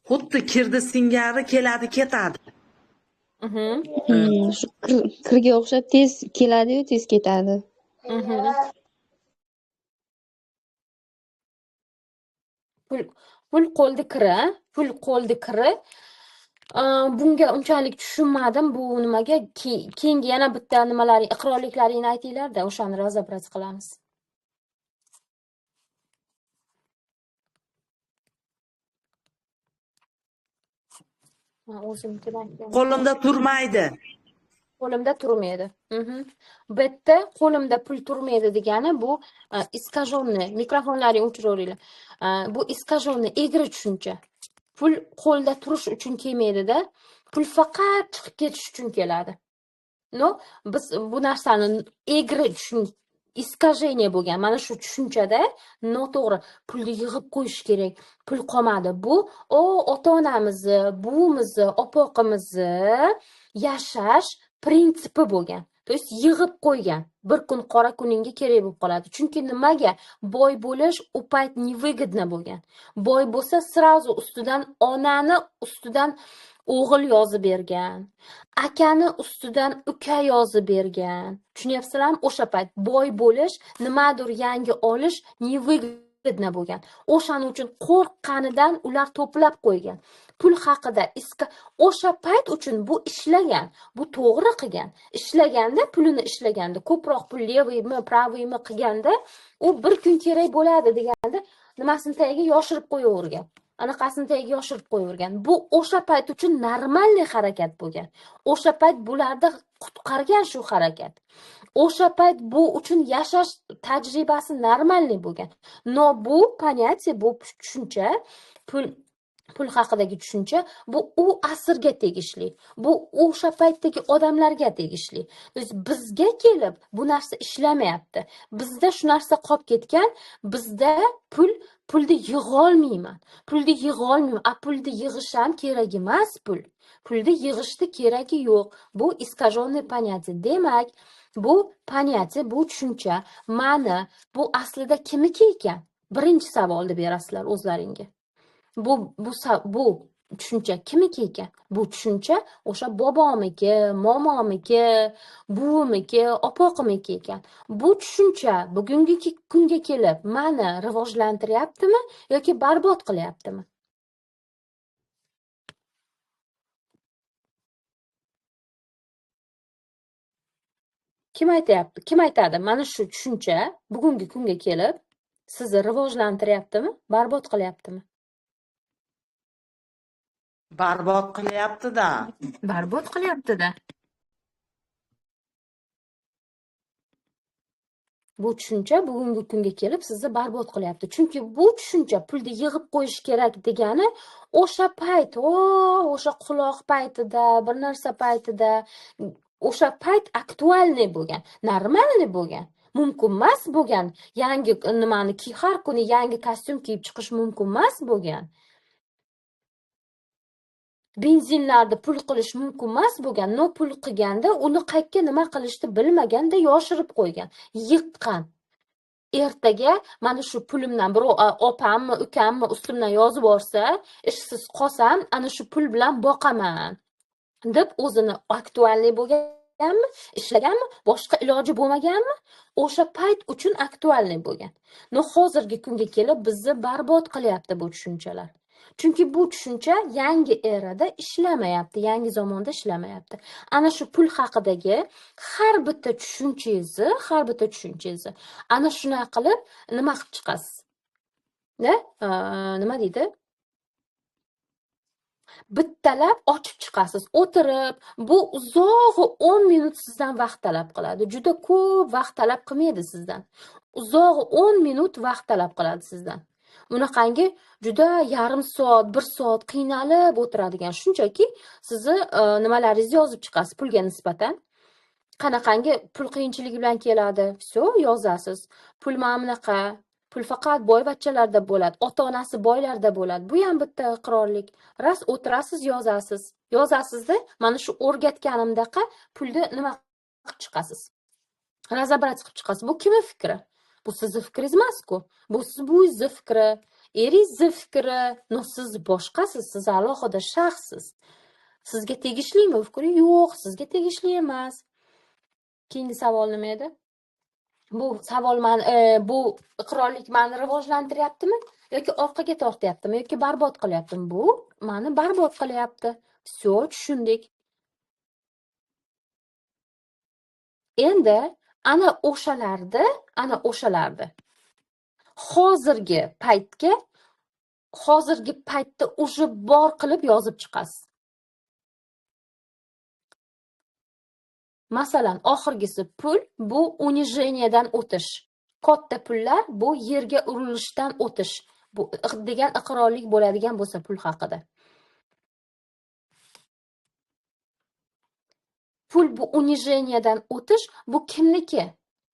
Xuddi kirdi singari keladi ketadi. Shu kirga o'xshab tez keladi-yu, tez ketadi. Pul qo'lda kiri, pul qo'lda kiri. Bunga unchalik tushunmadim. Bu nimaga? Keyingi yana bitta nimalari, iqrorliklaringni aytinglar-da, o'shani razobrat qilamiz. Qo'limda turmaydi. Qo'limda turmaydi. Bu yerda qo'limda pul turmaydi degani bu искаженный. Mikrofonlaring o'chiraveringlar. Bu искаженный, egri tushuncha. Pul qo'lda turish uchun kelmaydi-da, pul faqat chiqib ketish uchun keladi. No, biz bu narsani egri искажение bo'lgan. Mana shu tushunchada noto'g'ri. Pulni yig'ib qo'yish kerak. Pul qolmadi. Bu ota-onamizni, buvimizni, opoqimizni yashash prinsipi bo'lgan. То есть yig'ib qo'ygan. Bir kun qora kuningga kerak bo'lib qoladi. Chunki nimaga? Boy bo'lish u payt невыгодно bo'lgan. Boy bo'lsa sразу ustidan onani ustidan o'g'il yozib bergan. Akani ustidan uka yozib bergan. Tushunyapsizlarmi? O'sha payt boy bo'lish, nimadir yangi olish невыгодно bo'lgan. O'shaning uchun qo'rqqanidan ular to'plab qo'ygan. Pul haqida o'sha payt uchun bu ishlagan, bu to'g'ri qilgan. Ishlaganda, pulini ishlaganda, ko'proq pul leviymi, praviymi qilganda, u bir kun kerak bo'ladi deganda nimasini tagiga yoshirib qo'yavergan. Anaqasini tagiga yoshirib qo'yavergan. Bu o'sha payt uchun normalniy harakat bo'lgan. O'sha payt bularda qutqargan shu harakat. O'sha payt bu uchun yashash tajribasi normalniy bo'lgan. No, bu понятие, bu tushuncha, pul haqidagi tushuncha bu u asrga tegishli. Bu o'sha paytdagi odamlarga tegishli. Bizga kelib bu narsa ishlamayapti. Bizda shu narsa qolib ketgan. Bizda pulni yig'olmayman. Pulni yig'olmayman. Pulni yig'ish ham kerak emas pul. Pulni yig'ishni keragi yo'q. Bu искаженный понятие. Demak, bu понятие, bu tushuncha, ma'ni bu aslida kimniki ekan? Birinchi savolni berasizlar o'zlaringga. Bu tushuncha kimniki ekan? Bu tushuncha o'sha bobomiki, momomiki, buvimiki, opoqimiki ekan. Bu tushuncha bugungi kunga kelib meni rivojlantiryaptimi yoki barbod qilyaptimi? Kim aytayapti? Kim aytadi? Mana shu tushuncha bugungi kunga kelib sizni rivojlantiryaptimi, barbod qilyaptimi? Barbod qilyapti-da. Barbod qilyapti-da. Bu tushuncha bugungi kunga kelib sizni barbod qilyapti. Chunki bu tushuncha pulni yig'ib qo'yish kerak degani o'sha payt, o'sha quloq paytida, bir narsa paytida, o'sha payt aktualniy bo'lgan, normalniy bo'lgan. Mumkin emas bo'lgan. Yangi nimani har kuni yangi kostyum kiyib chiqish mumkin emas bo'lgan. benzinlarni pul qilish mumkin emas bo'lgan, no pul qilganda uni qayerga nima qilishni bilmaganda yoshirib qo'ygan, yiqqan. Ertaga mana shu pulimdan birov opammi, ukammi ustimdan yozib borsa, ishsiz qolsam, ana shu pul bilan boqaman deb o'zini aktualniy bo'lganmi, ishlaganmi, boshqa iloji bo'lmaganmi, o'sha payt uchun aktualniy bo'lgan. No hozirgi kunga kelib bizni barbod qilyapti bu tushunchalar. Chunki bu tushuncha yangi erada ishlamayapti, yangi zamonda ishlamayapti. Ana shu pul haqidagi har bitta tushunchangizni ana shunaqa qilib nima qilib chiqasiz? Nima deydi? Bittalab ochib chiqasiz. O'tirib, bu uzog'i 10 minut sizdan vaqt talab qiladi. Juda ko'p vaqt talab qilmaydi sizdan. Uzog'i 10 minut vaqt talab qiladi sizdan. Bunaqangi juda yarim soat, 1 soat qiynalib o'tiradigan, shunchaki sizni nimalaringizni yozib chiqasiz pulga nisbatan. Qanaqangi pul qiyinchiligi bilan keladi, все, yozasiz. Pul mana bunaqa, pul faqat boyvachchalarda bo'ladi, ota-onasi boylarda bo'ladi. Bu ham bitta iqrorlik. Ras o'tirasiz, yozasiz. Yozasizda mana shu o'rgatganimdaqa pulni nima qilib chiqasiz? Razobrat qilib chiqasiz. Bu kimning fikri? Bu sizni fikringiz emas-ku. Bu sizni fikri, eringizni fikri, no siz boshqasiz, siz alohida shaxssiz. Sizga tegishlimi bu fikr? Yo'q, sizga tegishli emas. Keyingi savol nima edi? Bu savol bu iqrorlik meni rivojlantiryaptimi yoki orqaga tortyaptimi yoki barbod qilyaptimi? Bu meni barbod qilyapti. Все, tushundik. Endi ana o'shalarni hozirgi paytda уже bor qilib yozib chiqasiz. Masalan, oxirgisi pul bu unijeniyadan o'tish. Katta pullar bu yerga urilishdan o'tish. Bu degan iqrorlik bo'ladigan bo'lsa pul haqida. Pul bu unijeniyadan o'tish, bu kimniki?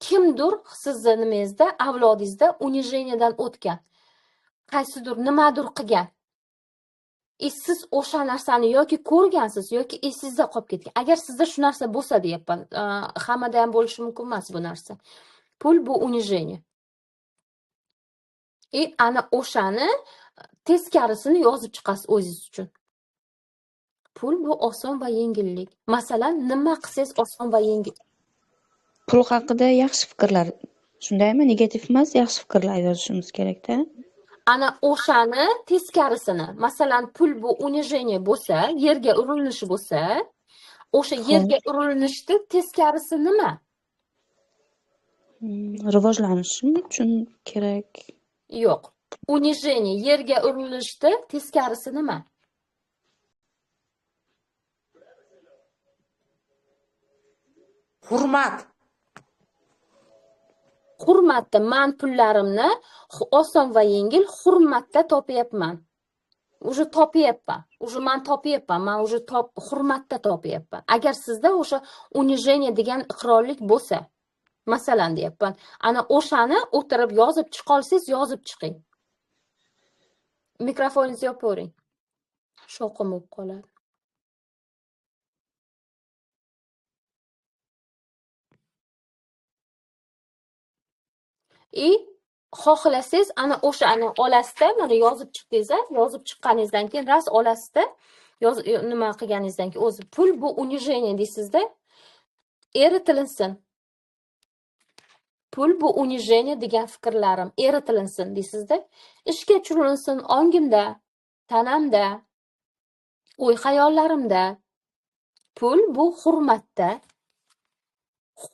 Kimdir sizni nimangizda, avlodingizda unijeniyadan o'tgan. Qaysidir nimadir qilgan. Siz o'sha narsani yoki ko'rgansiz yoki esingizda qolib ketgan. Agar sizda shu narsa bo'lsa deyapman, hammada ham bo'lishi mumkin emas bu narsa. Pul bu unijeniya. Ana o'shani teskarisini yozib chiqasiz o'zingiz uchun. Pul bu oson va yengillik. Masalan, nima qilsangiz oson va yengil. Pul haqida yaxshi fikrlar, shundaymi? Negativ emas, yaxshi fikrlar yozishimiz kerak-da. Ana o'shani teskarisini, masalan, pul bu unijeniya bo'lsa, yerga urilinishi bo'lsa, o'sha yerga urinishni teskarisi nima? Rivojlanishi uchun kerak. Yo'q. Unijeniya, yerga urilishni teskarisi nima? Hurmat. Hurmatni, men pullarimni oson va yengil hurmatda topyapman. Уже topyapman. Уже men topyapman. Men уже hurmatda topyapman. Agar sizda o'sha unijeniya degan iqrorlik bo'lsa, masalan deyapman, ana o'shani o'tirib yozib chiqolsangiz, yozib chiqing. Mikrofoningizni yopib qo'ying. Shovqin bo'lib qoladi. Xohlasangiz ana o'shani olasizda, mana yozib chiqdingiz, yozib chiqqaningizdan keyin ras olasizda, nima qilganingizdan keyin o'zi pul bu unijeniya deysizda, eritilinsin. Pul bu unijeniya degan fikrlarim eritilinsin deysizda, ishga tushirilsin ongimda, tanamda, o'y hayollarimda. Pul bu hurmatda.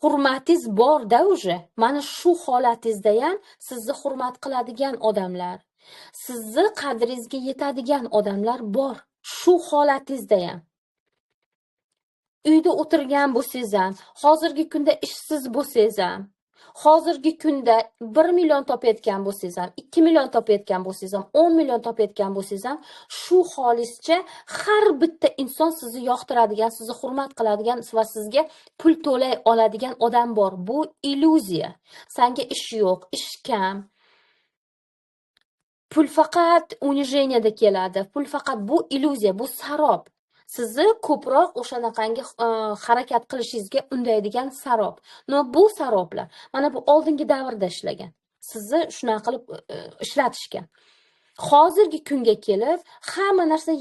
Hurmatingiz bor-da уже. Mana shu holatingizda ham sizni hurmat qiladigan odamlar, sizni qadringizga yetadigan odamlar bor. Shu holatingizda ham. Uyda o'tirgan bo'lsangiz ham, hozirgi kunda ishsiz bo'lsangiz ham, hozirgi kunda 1 million topayotgan bo'lsangiz ham, 2 million topayotgan bo'lsangiz ham, 10 million topayotgan bo'lsangiz ham, shu holingizcha har bitta inson sizni yoqtiradigan, sizni hurmat qiladigan va sizga pul to'lay oladigan odam bor. Bu illyuziya. Senga ish yo'q, ish kam. Pul faqat unijeniyada keladi. Pul faqat bu illyuziya, bu sarob. sizni ko'proq o'shanaqangi harakat qilishingizga undaydigan sarob. Bu saroblar mana bu oldingi davrda ishlagan. Sizni shunaqa qilib ishlatishgan. Hozirgi kunga kelib hamma narsa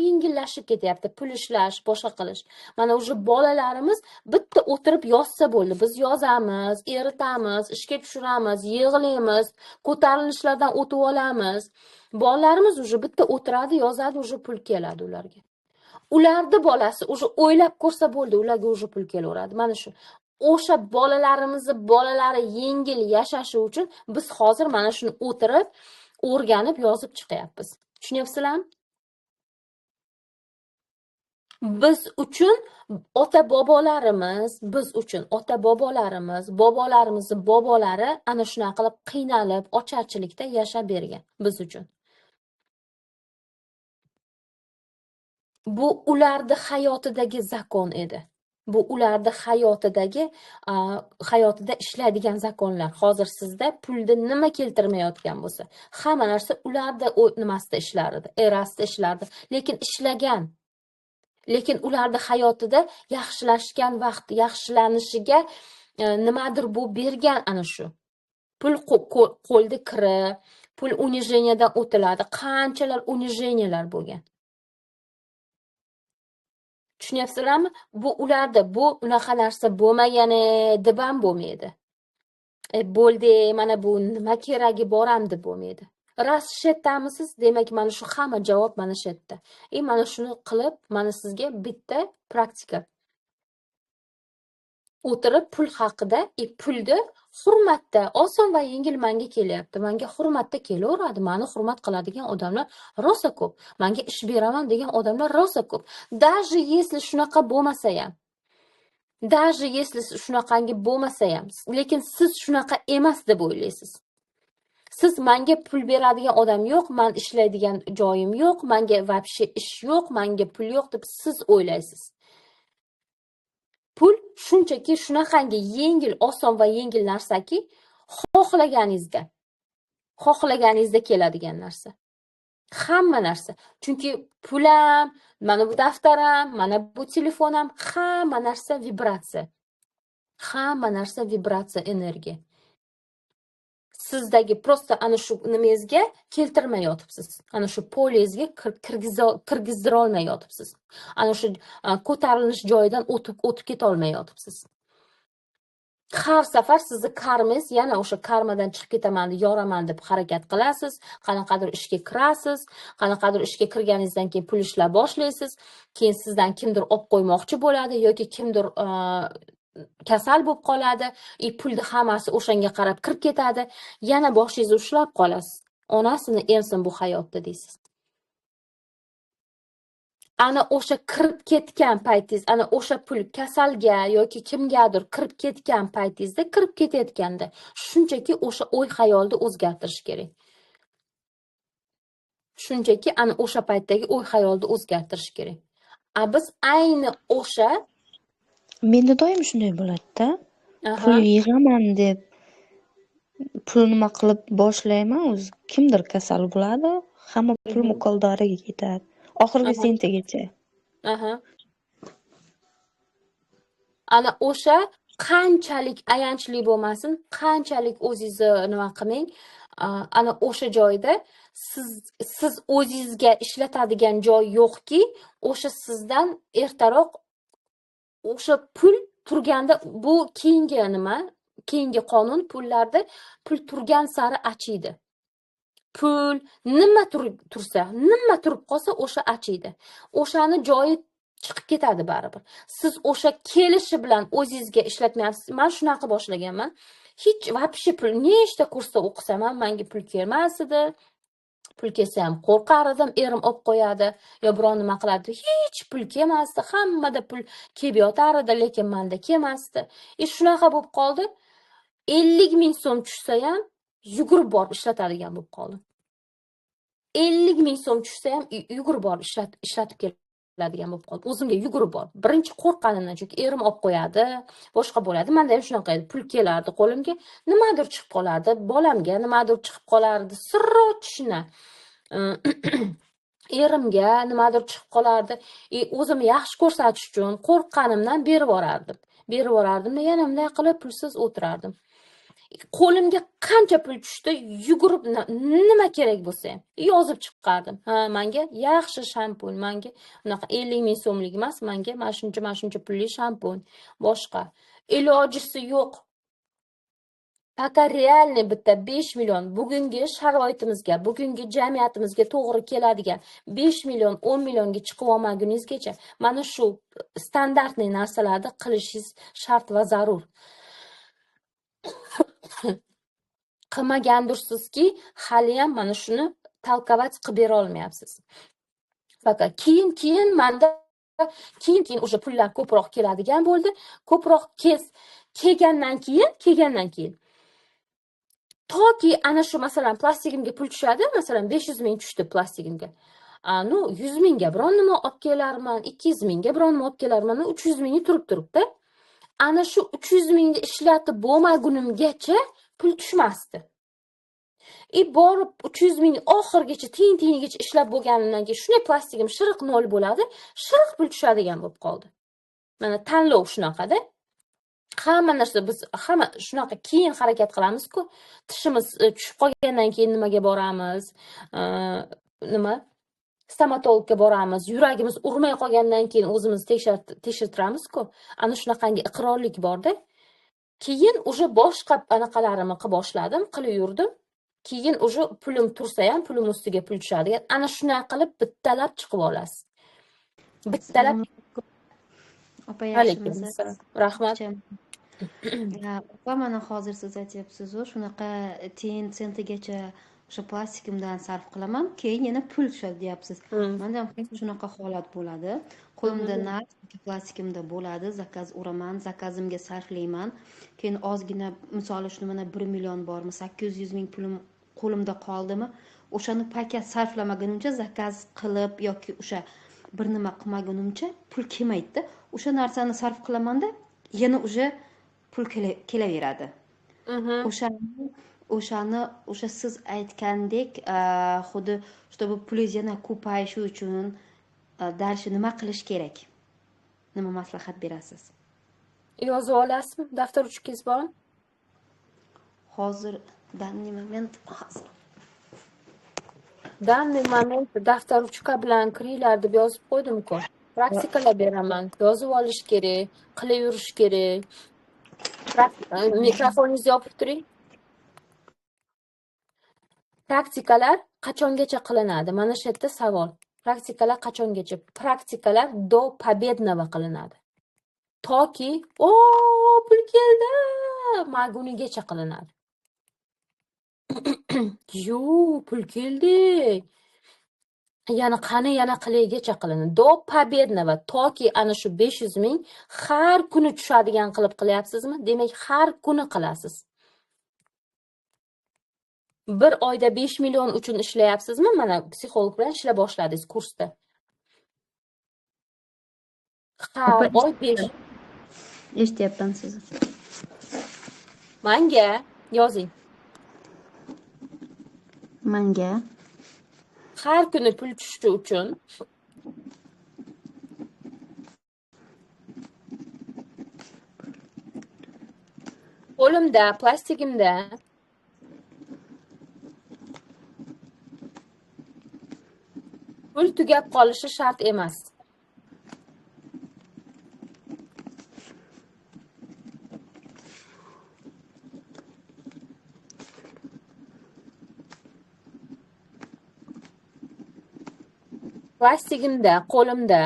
yengillashib ketyapti. Pul ishlash, boshqa qilish. Mana o'sha bolalarimiz bitta o'tirib yozsa bo'ldi. Biz yozamiz, eritamiz, ishga tushiramiz, yig'laymiz, ko'tarilishlardan o'tib olamiz. Bolalarimiz o'sha bitta o'tiradi, yozadi, o'sha pul keladi ularga. Ularni bolasi o'sha o'ylab ko'rsa bo'ldi, ularga o'sha pul kelaveradi. Mana shu. O'sha bolalari yengil yashashi uchun biz hozir mana shuni o'tirib, o'rganib, yozib chiqyapmiz. Tushunyapsizlarmi? Biz uchun ota-bobolarimiz, bobolarimizning bobolari ana shunaqa qilib qiynalib, ocharchilikda yashab bergan biz uchun. Bu ularni hayotidagi zakon edi. Bu ularni hayotida ishlaydigan zakonlar. Hozir sizda pulni nima keltirmayotgan bo'lsa, hamma narsa ularda nimasida ishlardi, erasida ishlardi, lekin ishlagan. Lekin ularni hayotida yaxshilashgan vaqt, yaxshilanishiga nimadir bu bergan ana shu. Pul qo'lda kirib, pul unijeniyadan o'tiladi. Qanchalar unijeniyalar bo'lgan. Tushunyapsizlarmi? Bu ularda bu unaqa narsa bo'lmagani deb ham bo'lmaydi. Bo'ldi, mana bu nima keragi boramdi bo'lmaydi. Ras shettamisiz, demak mana shu hamma javob mana shu yerda. Mana shuni qilib, mana sizga bitta praktika. O'tirib pul haqida, pulni hurmatda, oson va yengil menga kelyapti. Menga hurmatda kelaveradi. Meni hurmat qiladigan odamlar rosa ko'p. Menga ish beraman degan odamlar rosa ko'p. Даже если shunaqa bo'lmasa ham. Lekin siz shunaqa emas deb o'ylaysiz. Siz menga pul beradigan odam yo'q, men ishlaydigan joyim yo'q, menga вообще ish yo'q, menga pul yo'q deb siz o'ylaysiz. Pul shunchaki shunaqangi yengil, oson va yengil narsaki, xohlaganingizda keladigan narsa. Hamma narsa. Chunki pulam, mana bu daftaram, mana bu telefonam, hamma narsa vibratsiya. Hamma narsa vibratsiya, energiya. Sizdagi prosta ana shu nimangizga keltirmay yotibsiz. Ana shu polingizga kirgizdira olmay yotibsiz. Ana shu ko'tarilish joyidan o'tib keta olmay yotibsiz. Har safar sizni karmangiz yana o'sha karmadan chiqib ketaman deb, yoraman deb harakat qilasiz, qanaqadir ishga kirasiz, qanaqadir ishga kirganingizdan keyin pul ishlab boshlaysiz, keyin sizdan kimdir olib qo'ymoqchi bo'ladi yoki kimdir kasal bo'lib qoladi, pulni hammasi o'shanga qarab kirib ketadi, yana boshingizni ushlab qolasiz. Onasini emsin bu hayotda deysiz. Ana o'sha kirib ketgan paytingiz, ana o'sha pul kasalga yoki kimgadir kirib ketgan paytingizda, kirib ketayotganda shunchaki o'sha o'y xayolni o'zgartirish kerak. Shunchaki ana o'sha paytdagi o'y xayolni o'zgartirish kerak. Biz ayni o'sha Menda doim shunday bo'ladi-da. Pul yig'aman deb pul nima qilib boshlayman, o'zi kimdir kasal bo'ladi, hamma pul mukoldoriga ketadi. Oxirgi sentagacha. Ana o'sha qanchalik ayanchli bo'lmasin, qanchalik o'zingizni nima qilmang, ana o'sha joyda siz o'zingizga ishlatadigan joy yo'qki, o'sha sizdan ertaroq o'sha pul turganda, bu keyingi nima, keyingi qonun, pul turgan sari achiydi. Pul nima tursa, nima turib qolsa o'sha achiydi. O'shani joyi chiqib ketadi baribir. Siz o'sha kelishi bilan o'zingizga ishlatmayapsiz. Men shunaqa boshlaganman. Hech вообще pul nechta kursda o'qisam ham menga pul kelmas edi. Pul kelsa ham qo'rqar edim, erim olib qo'yadi, yo biron nima qiladi. Hech pul kelmasdi. Hammada pul kelib yotar edi, lekin menda kelmasdi. Shunaqa bo'lib qoldi. 50 ming so'm tushsa ham yugurib borib ishlatadigan bo'lib qoldim. 50 ming so'm tushsa ham yugurib borib ishlatib keladigan bo'lib qoldim. O'zimga yugurib borib. Birinchi qo'rqqanimdan, chunki erim olib qo'yadi, boshqa bo'ladi. Menda ham shunaqa edi. Pul kelardi qo'limga, nimadir chiqib qolardi, bolamga nimadir chiqib qolardi. Sirrochishni. erimga nimadir chiqib qolardi. O'zimni yaxshi ko'rsatish uchun qo'rqqanimdan berib yuborardim. Berib yuborardim-da, yana bunday qilib pulsiz o'tirardim. Qo'limga qancha pul tushdi, yugurib nima kerak bo'lsa ham yozib chiqardim. Ha, menga yaxshi shampun, menga unaqa 50 ming so'mlik emas, menga mana shuncha pulli shampun, boshqa. Ilojisi yo'q. Faqat realniy bitta 5 million bugungi sharoitimizga, bugungi jamiyatimizga to'g'ri keladigan 5 million, 10 millionga chiqib olmaguningizgacha mana shu standartniy narsalarni qilishingiz shart va zarur. Qilmagandirsizki, hali ham mana shuni talqovat qilib bera olmayapsiz. Faqat keyin menda keyin o'sha pullar ko'proq keladigan bo'ldi. Ko'proq kelgandan keyin toki ana shu masalan plastigimga pul tushadi, masalan 500 ming tushdi plastigimga. 100 mingga biron nima olib kelarman, 200 mingga biron nima olib kelarman, 300 mingi turibdi. Ana shu 300 mingni ishlatib bo'lmagunimgacha pul tushmasdi. Borib 300 ming oxirgacha tiyingacha ishlab bo'lganimdan keyin shunday plastigim shiriq nol bo'ladi, shiriq pul tushadigan bo'lib qoldi. Mana tanlov shunaqada. Hamma narsa biz hamma shunaqa keyin harakat qilamiz-ku. Tishimiz tushib qolgandan keyin nimaga boramiz? Stomatologga boramiz. Yuragimiz urmay qolgandan keyin o'zimizni tekshirtiramiz-ku. Ana shunaqangi iqrorlik borda. Keyin o'sha boshqa anaqalarimni qilib boshladim, qilib yurdim. Keyin o'sha pulim tursa ham pulim ustiga pul tushadi. Ana shunday qilib bittalab chiqib olasiz. Bittalab. Opa yaxshimisiz? Rahmat. Opa, mana hozir siz aytyapsiz-ku, shunaqa tiyin sentigacha o'sha plastikimdan sarf qilaman, keyin yana pul tushadi deyapsiz. Menda ham shunaqa holat bo'ladi. Qo'limda naqd plastikimda bo'ladi, zakaz uraman, zakazimga sarflayman. Keyin ozgina, misol uchun mana 1 million bormi, 800 ming pulim qo'limda qoldimi, o'shani pakat sarflamagunimcha, zakaz qilib yoki o'sha bir nima qilmagunimcha pul kelmaydi. O'sha narsani sarf qilamanda, yana o'sha pul kelaveradi. O'sha siz aytgandek, xuddi чтобы pulingiz yana ko'payishi uchun dalshi nima qilish kerak? Nima maslahat berasiz? Yozib olasizmi? Daftar ruchkangiz bormi? Hozir данный moment daftar ruchka bilan kiringlar deb yozib qo'ydim-ku. Praktikalar beraman. Yozib olish kerak, qilib yurish kerak. Mikrofoningizni yopib turing. Praktikalar qachongacha qilinadi? Mana shu yerda savol. Praktikalar qachongacha? Praktikalar do победного qilinadi. Toki, pul keldi, magunigacha qilinadi. Pul keldi. Yana qilaygacha qilinadi. Do победного toki ana shu 500 ming har kuni tushadigan qilib qilyapsizmi? Demak, har kuni qilasiz. Bir oyda 5 million uchun ishlayapsizmi? Mana psixolog bilan ishlay boshladingiz kursda. Har oy 5. eshityapman sizni. Menga yozing. Menga har kuni pul tushishi uchun qo'limda, plastigimda pul tugab qolishi shart emas. Plastigimda, qo'limda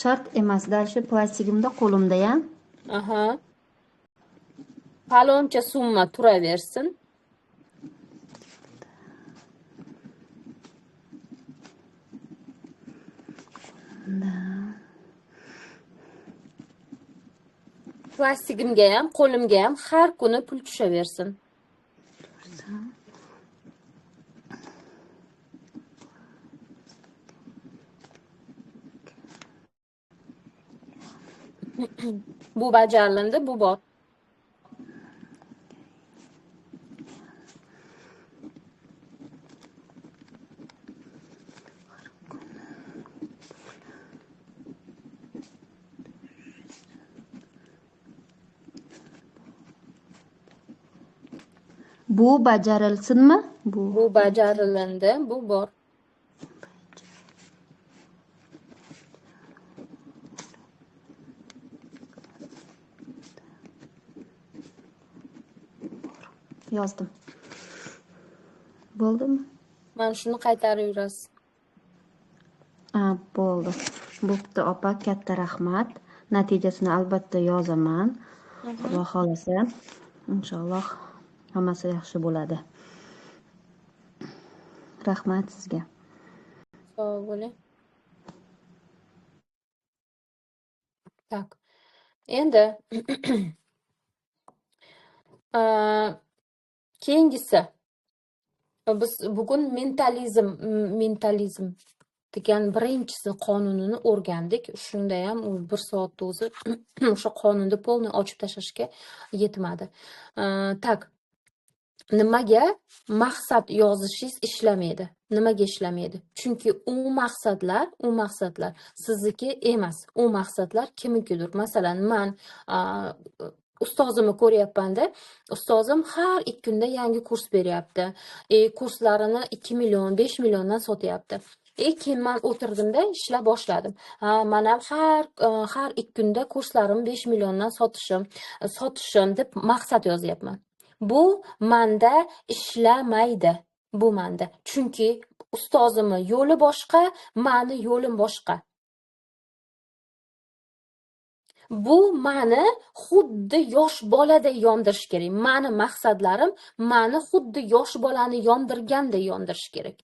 shart emas, dalshi plastigimda, qo'limda ham. Faloncha summa turaversin. Plastigimga ham, qo'limga ham har kuni pul tushaversin. Bu bajarildi, bu bor. Bu bajarilsinmi? Bu bajarilindi, bu bor. Yozdim. Bo'ldimi? Mana shuni qaytarib yurasiz. Bo'ldi. Bo'pti opa, katta rahmat. Natijasini albatta yozaman. Xudo xolasa, inshaalloh hammasi yaxshi bo'ladi. Rahmat sizga. Sog' bo'ling. Tak. Endi keyingisi. Biz bugun mentalizm degan birinchisi qonunini o'rgandik. Shunda ham u 1 soatda o'zi o'sha qonunni polniy ochib tashlashga yetmadi. Tak. Nimaga maqsad yozishingiz ishlamaydi? Nimaga ishlamaydi? Chunki u maqsadlar sizniki emas. U maqsadlar kimnikidir? Masalan, men ustozimni ko'ryapman-da. Ustozim har 2 kunda yangi kurs beryapti. Kurslarini 2 million, 5 milliondan sotyapti. Keyin men o'tirdimda ishlab boshladim. Men ham har 2 kunda kurslarim 5 milliondan sotishim deb maqsad yozyapman. Bu menda ishlamaydi. Bu menda. Chunki ustozimni yo'li boshqa, meni yo'lim boshqa. Bu meni xuddi yosh boladay yondirish kerak. Meni maqsadlarim meni xuddi yosh bolani yondirganday yondirish kerak.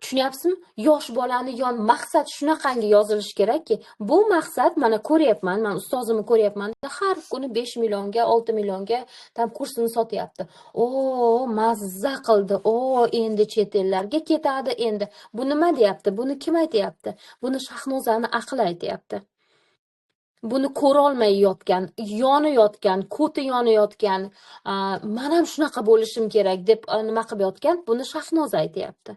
Tushunyapsizmi? Yosh bolani maqsad shunaqangi yozilishi kerakki, bu maqsad mana ko'ryapman, men ustozimni ko'ryapman. Har kuni 5 millionga, 6 millionga tam kursini sotyapti. Mazza qildi. Endi chet ellarga ketadi endi. Bu nima deyapti? Buni kim aytayapti? Buni Shahnozani aqli aytayapti. Buni ko'rolmay yotgan, yonayotgan, ko'ti yonayotgan, men ham shunaqa bo'lishim kerak deb nima qilib yotgan? Buni Shahnoza aytayapti.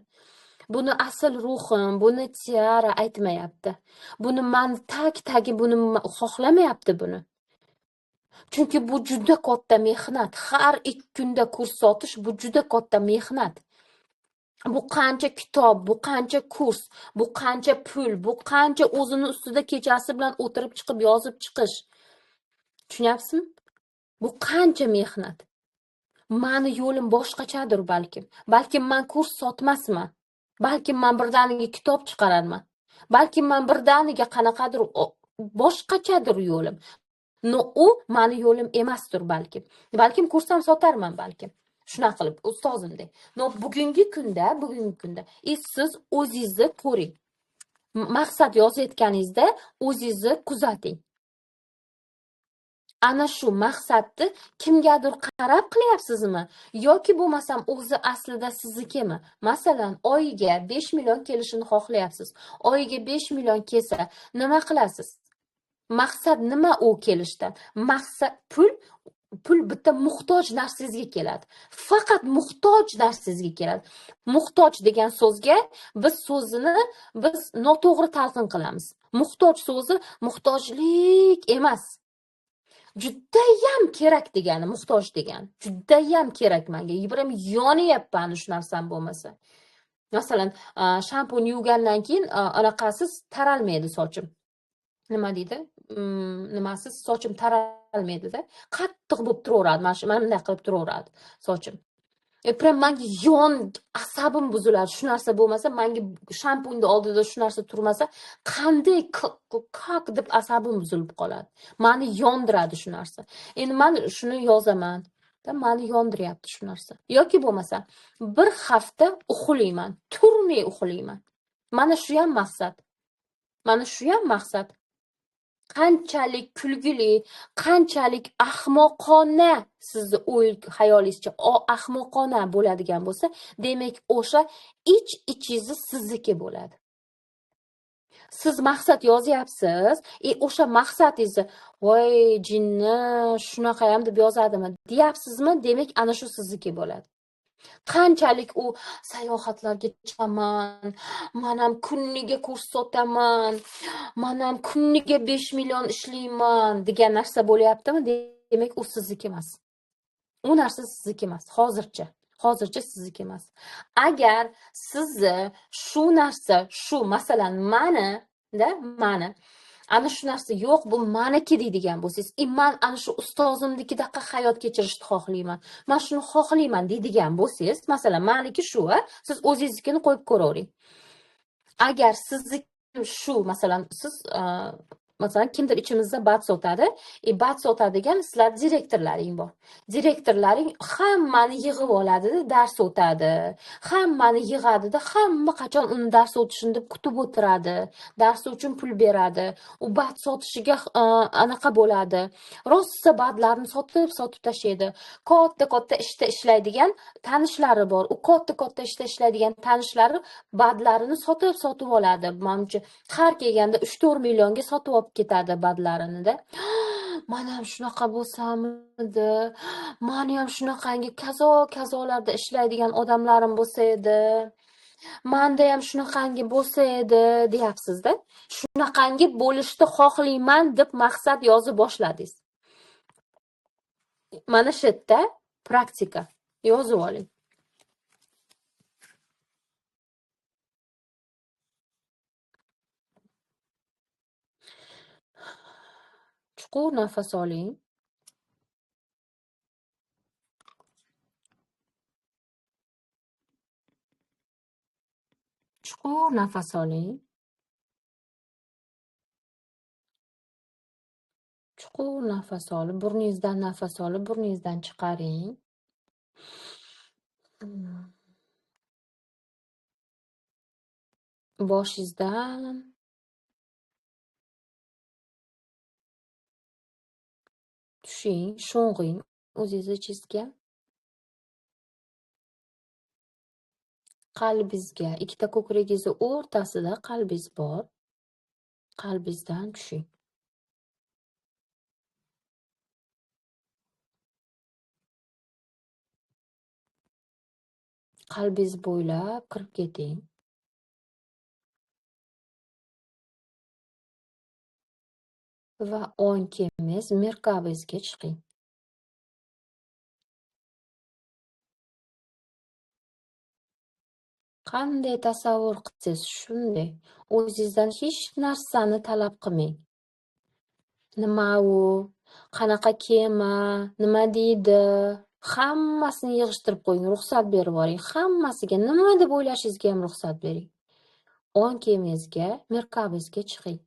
Buni asl ruhim, buni Tiara aytmayapti. Buni men tagi buni xohlamayapti buni. Chunki bu juda katta mehnat. Har 2 kunda kurs sotish bu juda katta mehnat. Bu qancha kitob, bu qancha kurs, bu qancha pul, bu qancha o'zini ustida kechasi bilan o'tirib chiqib yozib chiqish. Tushunyapsizmi? Bu qancha mehnat. Meni yo'lim boshqachadir balkim. Balkim men kurs sotmasman. Balkim men birdaniga kitob chiqararman. Balkim men birdaniga qanaqadir boshqachadir yo'lim. U meni yo'lim emasdir balkim. Balkim kurs ham sotarman balkim. Shunaqa qilib ustozimdek. Bugungi kunda siz o'zingizni ko'ring. Maqsad yozayotganingizda o'zingizni kuzating. Ana shu maqsadni kimgadir qarab qilyapsizmi yoki bo'lmasam o'zi aslida siznikimi? Masalan, oyiga 5 million kelishini xohlayapsiz. Oyiga 5 million kelsa, nima qilasiz? Maqsad nima u kelishdan? Maqsad pul bitta muhtoj narsangizga keladi. Faqat muhtoj narsangizga keladi. Muhtoj degan so'zga biz noto'g'ri talqin qilamiz. Muhtoj so'zi muhtojlik emas. Judayam kerak degani, muhtoj degani. Judayam kerak menga. Ibram yonyapman shu narsam bo'lmasa. Masalan, shampun yuvgandan keyin anaqasiz taralmaydi sochim. Nima deydi? Nimasiz sochim taralmaydi-da. Qattiq bo'lib turaveradi. Mana bunday qilib turaveradi sochim. Prям menga asabim buziladi. Shu narsa bo'lmasa, menga shampunni oldida shu narsa turmasa, qanday kak deb asabim buzilib qoladi. Meni yondiradi shu narsa. Endi men shuni yozaman. Meni yondiryapti shu narsa. Yoki bo'lmasa, bir hafta uxlayman, turmay uxlayman. Mana shu ham maqsad. Qanchalik kulgili, qanchalik ahmoqona sizni o'y xayolingizcha ahmoqona bo'ladigan bo'lsa, demak o'sha ich-ichingizni sizniki bo'ladi. Siz maqsad yozyapsiz, o'sha maqsadingizni voy jinni shunaqa ham deb yozadimi deyapsizmi? Demak ana shu sizniki bo'ladi. Qanchalik u sayohatlarga chiqaman, men ham kuniga kurs sotaman, men ham kuniga 5 million ishlayman degan narsa bo'lyaptimi? Demak u sizniki emas. u narsa sizniki emas hozircha sizniki emas. Agar sizni shu narsa, shu masalan mani ana shu narsa yo'q, bu maniki deydigan bo'lsangiz, man ana shu ustozimnikidaqa hayot kechirishni xohlayman, man shuni xohlayman deydigan bo'lsangiz, masalan maniki shu, siz o'zingiznikini qo'yib ko'ravering. Agar sizniki shu, masalan siz masalan kimdir ichimizda bat sotadi, bat sotadigan sizlar direktorlaring bor. Direktorlaring hammani yig'ib oladida, dars o'tadi. Hammani yig'adida, hamma qachon uni dars o'tishini deb kutib o'tiradi. Dars uchun pul beradi. U bat sotishiga anaqa bo'ladi. Rosa batlarni sotib tashlaydi. Katta ishda ishlaydigan tanishlari bor. U katta ishda ishlaydigan tanishlari batlarini sotib oladi. Menimcha har kelganda 3-4 millionga sotib olib ketadi badlarini-da. Men ham shunaqa bo'lsamidi, meni ham shunaqangi kazolarda ishlaydigan odamlarim bo'lsa edi. Menda ham shunaqangi bo'lsa edi, deyapsiz-da. Shunaqangi bo'lishni xohlayman deb maqsad yozib boshladingiz. Mana shu yerda praktika yozib oling. Chuqur nafas oling. Chuqur nafas oling. Chuqur nafas olib, burningizdan nafas olib, burningizdan chiqaring. Boshingizdan tushing, sho'ng'ing o'zingiz ichingizga. Qalbingizga, ikkita ko'kragingizni o'rtasida qalbingiz bor. Qalbingizdan tushing. Qalbingiz bo'ylab kirib keting. Va o'ng kemingiz merkabingizga chiqing. Qanday tasavvur qilsangiz shunday. O'zingizdan hech narsani talab qilmang. Nima u, qanaqa kema, nima deydi, hammasini yig'ishtirib qo'ying, ruxsat berib yuboring. Hammasiga nima deb o'ylashingizga ham ruxsat bering. O'ng kemingizga, merkabingizga chiqing.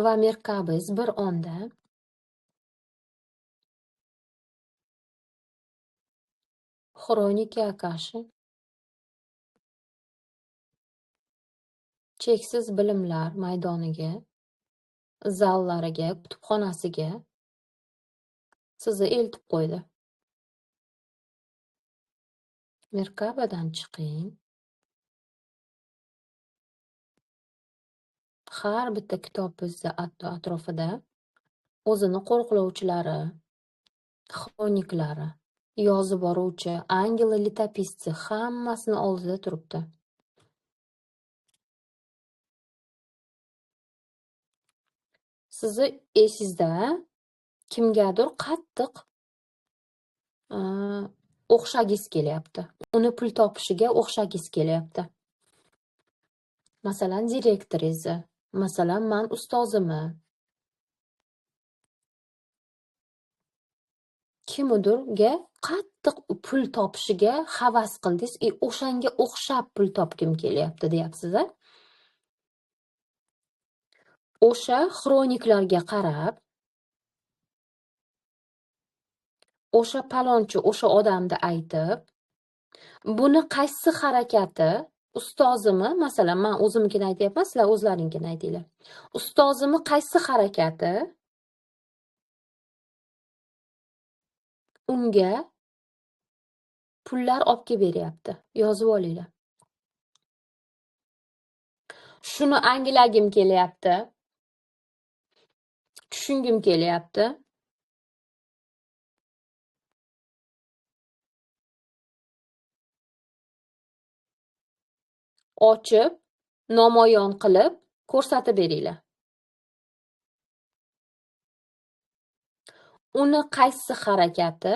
Va merkabingiz bir onda Xronika Akashi cheksiz bilimlar maydoniga, zallariga, kutubxonasiga sizni eltib qo'ydi. Merkabadan chiqing. Har bitta kitobingizni atrofida o'zini qo'riqlovchilari, xroniklari, yozib boruvchi, angeli letopisci hammasini oldida turibdi. Sizni esingizda kimgadir qattiq o'xshagingiz kelyapti. Uni pul topishiga o'xshagingiz kelyapti. Masalan, direktoringizni, masalan, men ustozimni. Kimdirga qattiq pul topishiga havas qildingiz, o'shanga o'xshab pul topgim kelyapti deyapsiz-a? O'sha xroniklarga qarab, o'sha palonchi o'sha odamni aytib, buni qaysi harakati ustozimni, masalan, men o'zimnikini aytyapman, sizlar o'zlaringiznikini aytinglar. Ustozimni qaysi harakati unga pullar olib kelib beryapti. Yozib olinglar. Shuni anglagim kelyapti. Tushungim kelyapti. Ochib, namoyon qilib ko'rsatib beringlar. uni qaysi harakati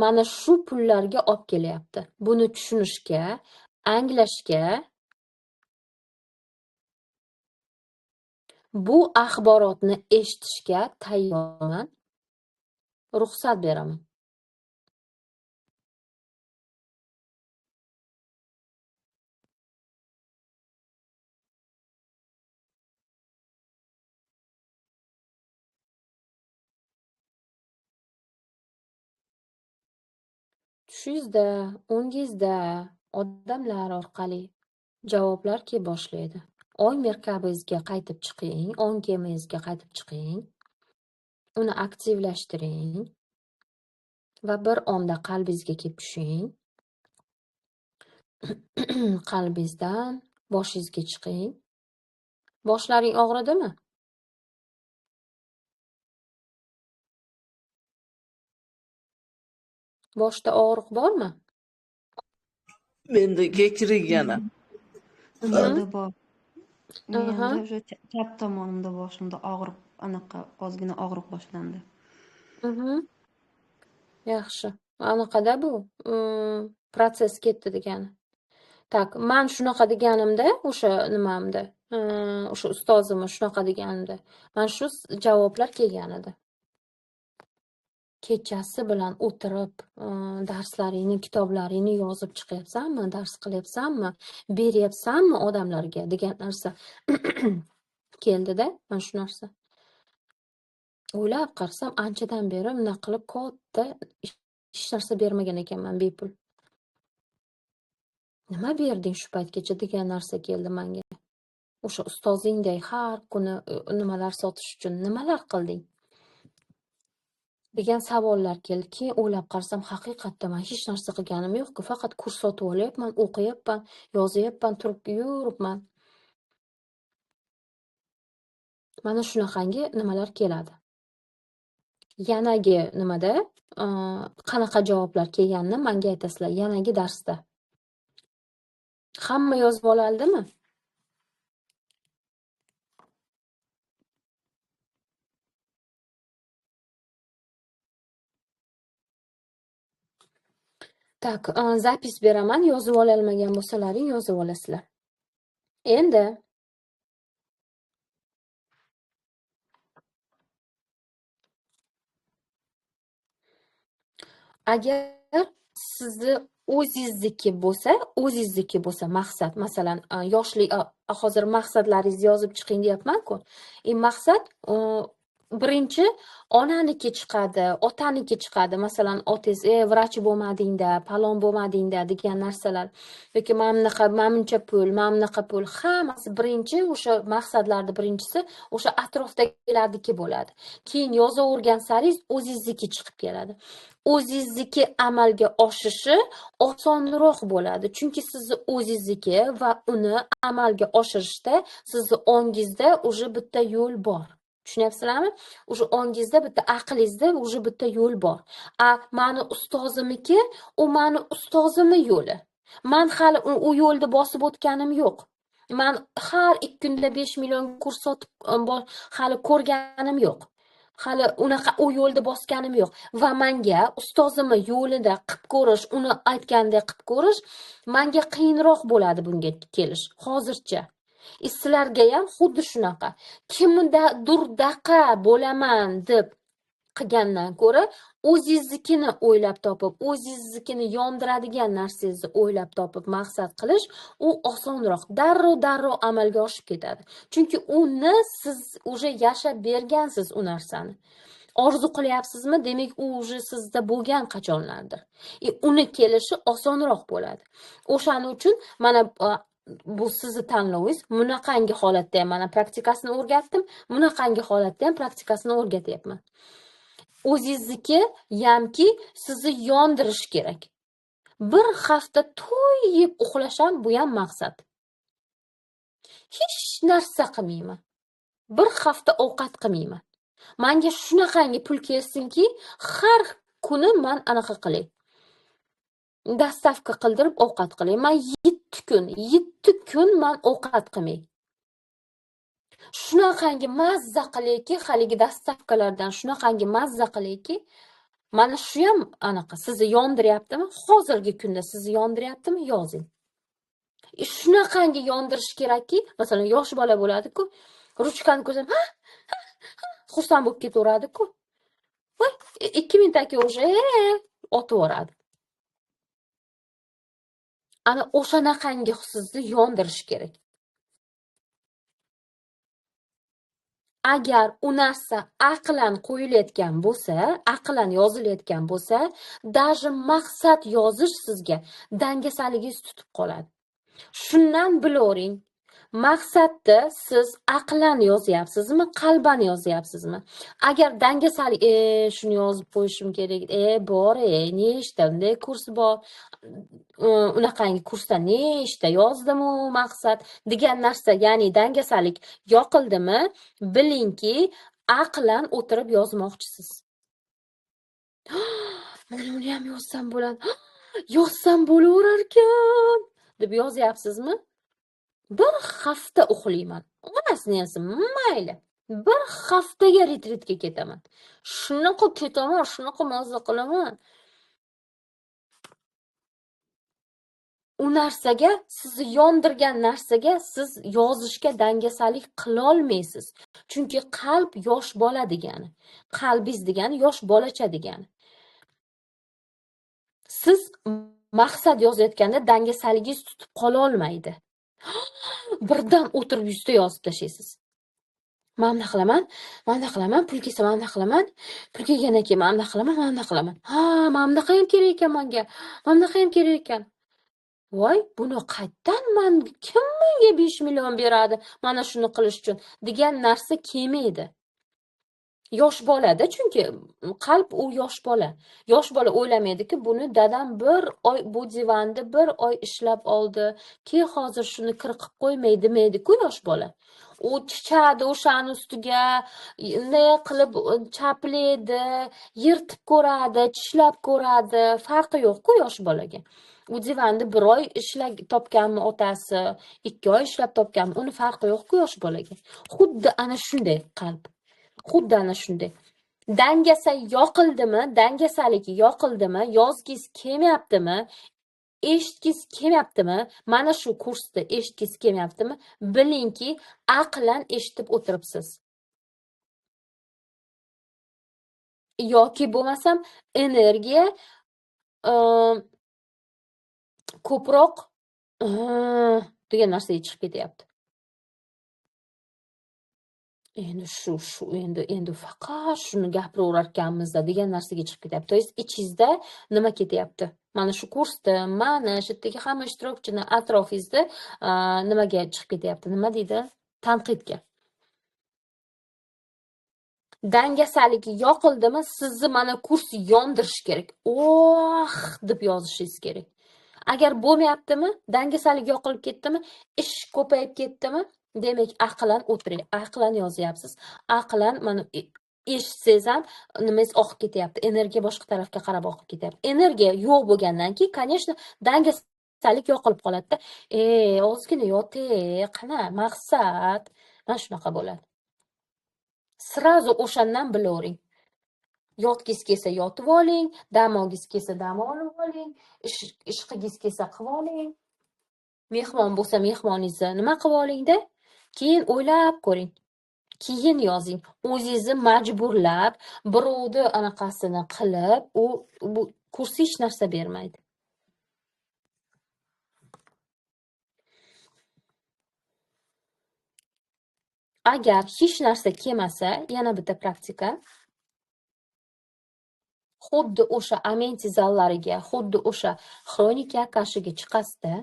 mana shu pullarga olib kelyapti. Buni tushunishga, anglashga, bu axborotni eshitishga tayyorman. Ruxsat beraman. Tushingizda, o'ngingizda odamlar orqali javoblar kelib boshlaydi. Oy merkabingizga qaytib chiqing, ong kemangizga qaytib chiqing, uni aktivlashtiring va bir onda qalbingizga kelib tushing. Qalbingizdan boshingizga chiqing. Boshlaring og'ridimi? Boshda og'riq bormi? Menda kekrik yana. Menda bor. Aha. Menda o'sha chap tomonimda boshimda og'riq, anaqa ozgina og'riq boshlandi. Yaxshi. Anaqada bu proses ketdi degani. Tak, men shunaqa deganimda, o'sha nimamda, o'sha ustozim shunaqa deganimda, men shu javoblar kelgan edi. Kechasi bilan o'tirib, darslaringni, kitoblaringni yozib chiqyapsanmi, dars qilyapsanmi, beryapsanmi odamlarga degan narsa keldida, mana shu narsa. O'ylab qarasam, anchadan beri bunaqa qilib katta hech narsa bermagan ekanman bepul. Nima berding shu paytgacha degan narsa keldi menga. O'sha ustozingdek har kuni nimalar sotish uchun nimalar qilding? degan savollar keldi. Keyin o'ylab qarasam, haqiqatdan men hech narsa qilganim yo'q-ku, faqat kurs sotib olyapman, o'qiyapman, yozyapman, turib yuribman. Mana shunaqangi nimalar keladi. Yanagi nimada, qanaqa javoblar kelganini menga aytasizlar, yanagi darsda. Hamma yozib olaldimi? Tak, zapis beraman, yozib ololmagan bo'lsalaring yozib olasizlar. Endi agar sizni o'zingizniki bo'lsa maqsad, masalan, yoshlik hozir maqsadlaringizni yozib chiqing deyapman-ku. Maqsad birinchi onaniki chiqadi, otaniki chiqadi. Masalan, otangiz vrach bo'lmadingda, palon bo'lmadingda degan narsalar yoki menimcha pul, menimcha pul, hammasi birinchi o'sha maqsadlarning birinchisi o'sha atrofdagilarniki bo'ladi. Keyin yozavergansaringiz o'zingizniki chiqib keladi. O'zingizniki amalga oshishi osonroq bo'ladi. Chunki sizni o'zingizniki va uni amalga oshirishda sizni ongingizda уже bitta yo'l bor. Tushunyapsizlarmi? Уже ongingizda bitta aqlingizda уже bitta yo'l bor. Mani ustozimniki, u mani ustozimning yo'li. Men hali u yo'lda bosib o'tganim yo'q. Men har 2 kunda 5 million kurs sotib hali ko'rganim yo'q. Hali unaqa u yo'lda bosganim yo'q va menga ustozimning yo'lida qilib ko'rish, uni aytgandek qilib ko'rish menga qiyinroq bo'ladi bunga kelish hozircha. Sizlarga ham xuddi shunaqa. Kimdadir daqa bo'laman deb qilgandan ko'ra o'zingiznikini o'ylab topib, o'zingiznikini yondiradigan narsangizni o'ylab topib maqsad qilish u osonroq, darrov amalga oshib ketadi. Chunki uni siz уже yashab bergansiz u narsani. Orzu qilyapsizmi? Demak, u уже sizda bo'lgan qachonlardir. Uni kelishi osonroq bo'ladi. O'shaning uchun mana bu sizni tanlovingiz. Bunaqangi holatda ham mana praktikasini o'rgatdim, bunaqangi holatda ham praktikasini o'rgatyapman. O'zingizniki hamki sizni yondirish kerak. Bir hafta to'yib uxlasham bu ham maqsad. Hech narsa qilmayman. Bir hafta ovqat qilmayman. Menga shunaqangi pul kelsinki, har kuni men anaqa qilay. Dastavka qildirib ovqat qilay. Men 7 kun men ovqat qilmay. Shunaqangi mazza qiliki, haligi dastavkalardan shunaqangi mazza qiliki, mana shu ham anaqa sizni yondiryaptimi? Hozirgi kunda sizni yondiryaptimi? Yozing. Shunaqangi yondirish kerakki, masalan, yosh bola bo'ladi-ku, ruchkani ko'rsam, xursand bo'lib ketaveradi-ku. Voy, 2 minutdan keyin уже otib yuboradi. Ana o'shanaqangi sizni yondirish kerak. Agar u narsa aqlan qo'yilayotgan bo'lsa, aqlan yozilayotgan bo'lsa, даже maqsad yozish sizga dangasaligingiz tutib qoladi. Shundan bilavering, maqsadni siz aqlan yozyapsizmi, qalban yozyapsizmi? Agar dangasalik, shuni yozib qo'yishim kerak, bor, nechta unday kurs bor, unaqangi kursdan nechta yozdim-u maqsad degan narsa, ya'ni dangasalik yoqildimi, bilingki, aqlan o'tirib yozmoqchisiz. Mana uni ham yozsam bo'ladi. Yozsam bo'laverar ekan deb yozyapsizmi? Bir hafta uxlayman. Onasini ham mayli. Bir haftaga retritga ketaman. Shunaqa ketaman, shunaqa mazza qilaman. U narsaga, sizni yondirgan narsaga siz yozishga dangasalik qila olmaysiz. Chunki qalb yosh bola degani. Qalbingiz degani yosh bolacha degani. Siz maqsad yozayotganda dangasaligingiz tutib qola olmaydi. Birdan o'tirib 100 ta yozib tashlaysiz. Mana qilaman, pul kelsa mana qilaman, pul kelgandan keyin mana qilaman. Ha, mana ham kerak ekan menga. Mana ham kerak ekan. Voy, buni qayerdan kim menga 5 million beradi mana shuni qilish uchun degan narsa kelmaydi. Yosh bolada, chunki qalb u yosh bola. Yosh bola o'ylamaydiki, buni dadam bir oy bu divanda bir oy ishlab oldi, keyin hozir shuni qirqib qo'ymay demaydi-ku yosh bola. U chichadi o'shani ustiga, bunday qilib chaplaydi, yirtib ko'radi, tishlab ko'radi, farqi yo'q-ku yosh bolaga. U divanda bir oy ishlab topganmi otasi, 2 oy ishlab topganmi, uni farqi yo'q-ku yosh bolaga. Xuddi ana shunday qalb. Xuddi ana shunday. Dangasalik yoqildimi, yozgingiz kelmayaptimi, eshitgingiz kelmayaptimi, mana shu kursda eshitgingiz kelmayaptimi, bilingki, aqlan eshitib o'tiribsiz. Yoki bo'lmasam energiya ko'proq degan narsaga chiqib ketyapti. Endi faqat shuni gapiraverarkanmiz-da degan narsaga chiqib ketyapti. To есть ichingizda nima ketyapti? Mana shu kursda, mana shu yerdagi hamma ishtirokchini atrofingizda nimaga chiqib ketyapti? Nima deydi? Tanqidga. Dangasalik yoqildimi, sizni mana kurs yondirish kerak. Deb yozishingiz kerak. Agar bo'lmayaptimi, dangasalik yoqilib ketdimi, ish ko'payib ketdimi, demak aqlan o'tiring, aqlan yozyapsiz. Aqlan mana eshitsangiz ham nimangiz oqib ketyapti, energiya boshqa tarafga qarab oqib ketyapti. Energiya yo'q bo'lgandan keyin, конечно, dangasalik yoqilib qoladi-da. Ozgina yoting, qana maqsad, mana shunaqa bo'ladi. Srazu o'shandan bilavering. Yotgingiz kelsa yotib oling, dam olgingiz kelsa dam olib oling, ish qilgingiz kelsa qilib oling. Mehmon bo'lsa mehmoningizni nima qilib oling-da, keyin o'ylab ko'ring. Keyin yozing. O'zingizni majburlab, birovni anaqasini qilib, bu kurs hech narsa bermaydi. Agar hech narsa kelmasa, yana bitta praktika. Xuddi o'sha amenti zallariga, xuddi o'sha xronika akashiga chiqasizda,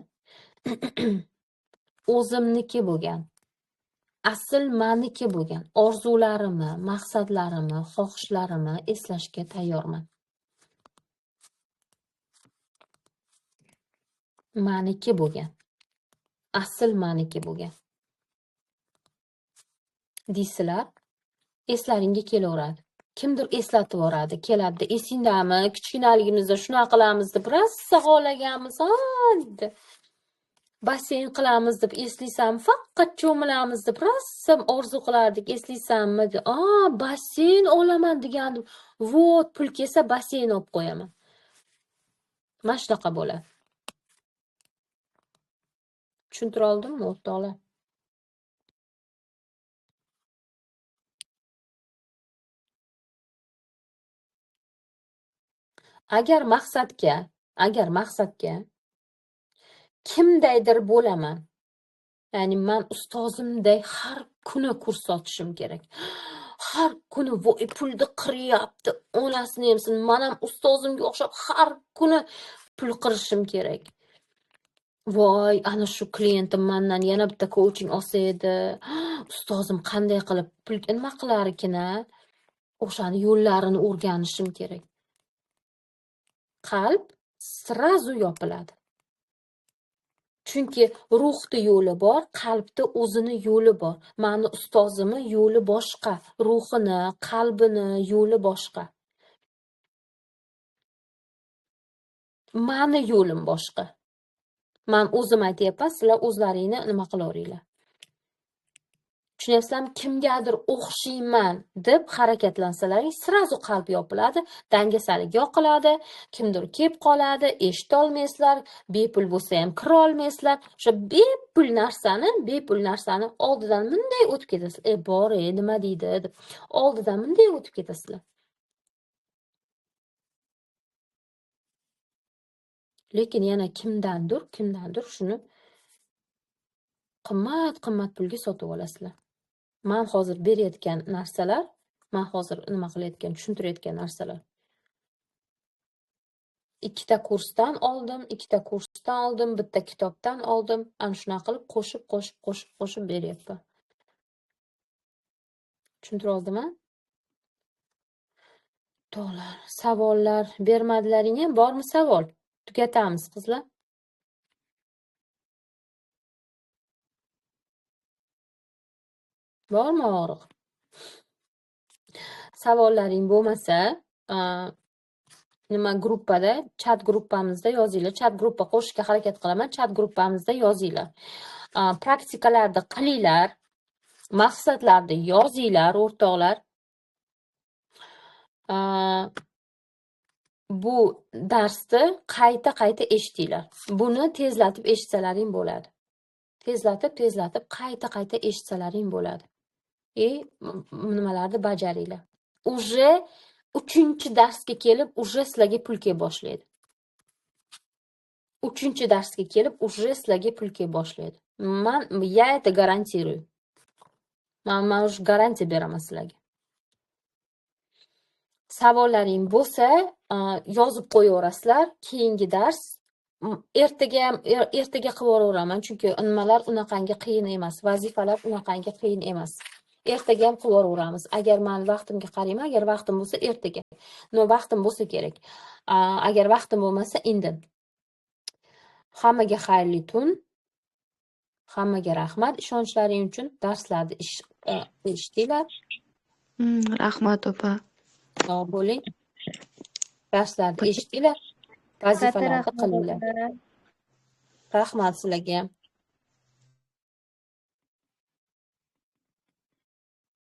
o'zimniki bo'lgan, asl meniki bo'lgan orzularimni, maqsadlarimni, xohishlarimni eslashga tayyorman. Meniki bo'lgan, asl meniki bo'lgan deysizlar, eslaringga kelaveradi. Kimdir eslatib yuboradi, keladi, esingdami, kichkinaligimizda shunaqa qilamiz deb rosa xohlaganmiz, dedi. basseyn qilamiz deb eslaysanmi? Faqat cho'milamiz deb rossam orzu qilardik, eslaysanmi? Basseyn olaman degandim. Vot, pul kelsa basseyn olib qo'yaman. Mana shunaqa bo'ladi. Tushuntira oldimmi, o'rtoqlar? Agar maqsadga kimdaydir bo'laman. Ya'ni men ustozimday har kuni kurs ochishim kerak. Har kuni voy pulni qiryapti. Onasini yemsin. Men ham ustozimga o'xshab har kuni pul qirishim kerak. Voy, ana shu klientim mendan yana bitta coaching olsa edi. Ustozim qanday qilib pul nima qilar ekan? O'shani yo'llarini o'rganishim kerak. Qalb srazu yopiladi. Chunki ruhda yo'li bor, qalbda o'zini yo'li bor. Meni ustozimni yo'li boshqa, ruhini, qalbini yo'li boshqa. Meni yo'lim boshqa. Men o'zim aytyapman, sizlar o'zlaringni nima qilaveringlar. Tushunyapsizlarmi? Kimgadir o'xshayman deb harakatlansalaring, srazu qalb yopiladi, dangasalik yoqiladi, kimdir kelib qoladi, eshita olmaysizlar, bepul bo'lsa ham kira olmaysizlar. O'sha bepul narsani oldidan bunday o'tib ketasizlar. Bor, nima deydi deb. Oldidan bunday o'tib ketasizlar. Lekin yana kimdandir shuni qimmat pulga sotib olasizlar. Men hozir berayotgan narsalar, men hozir nima qilayotgan, tushuntirayotgan narsalar. Ikkita kursdan oldim, bitta kitobdan oldim. Ana shuna qilib qo'shib beryapman. Tushuntira oldimmi? To'g'ri. Savollar bermadilaring ham bormi savol? Tugatamiz, qizlar. Bormi og'riq? Savollaring bo'lmasa, nima gruppada, chat gruppamizda yozinglar. Chat gruppa qo'shishga harakat qilaman. Chat gruppamizda yozinglar. Praktikalarni qilinglar. Maqsadlarni yozinglar, o'rtoqlar. Bu darsni qayta eshitinglar. Buni tezlatib eshitsalaring bo'ladi. Tezlatib qayta eshitsalaring bo'ladi. Nimalarni bajaringlar. Uje 3-darsga kelib, uje sizlarga pul kelib boshlaydi. 3-darsga kelib, uje sizlarga pul kelib boshlaydi. Я это гарантирую. Men уже garantiya beraman sizlarga. Savollaring bo'lsa, yozib qo'yaverasizlar. Keyingi dars ertaga qilib yuboraman, chunki nimalar unaqangi qiyin emas, vazifalar unaqangi qiyin emas. Ertaga ham qilib yuboramiz. Agar men vaqtimga qarayman, agar vaqtim bo'lsa ertaga. Vaqtim bo'lsa kerak. Agar vaqtim bo'lmasa indin. Hammaga xayrli tun. Hammaga rahmat ishonchlaring uchun. Darslarni eshitinglar. Rahmat opa. Sog' bo'ling. Darslarni eshitinglar. Vazifalarni qilinglar. Rahmat sizlarga ham.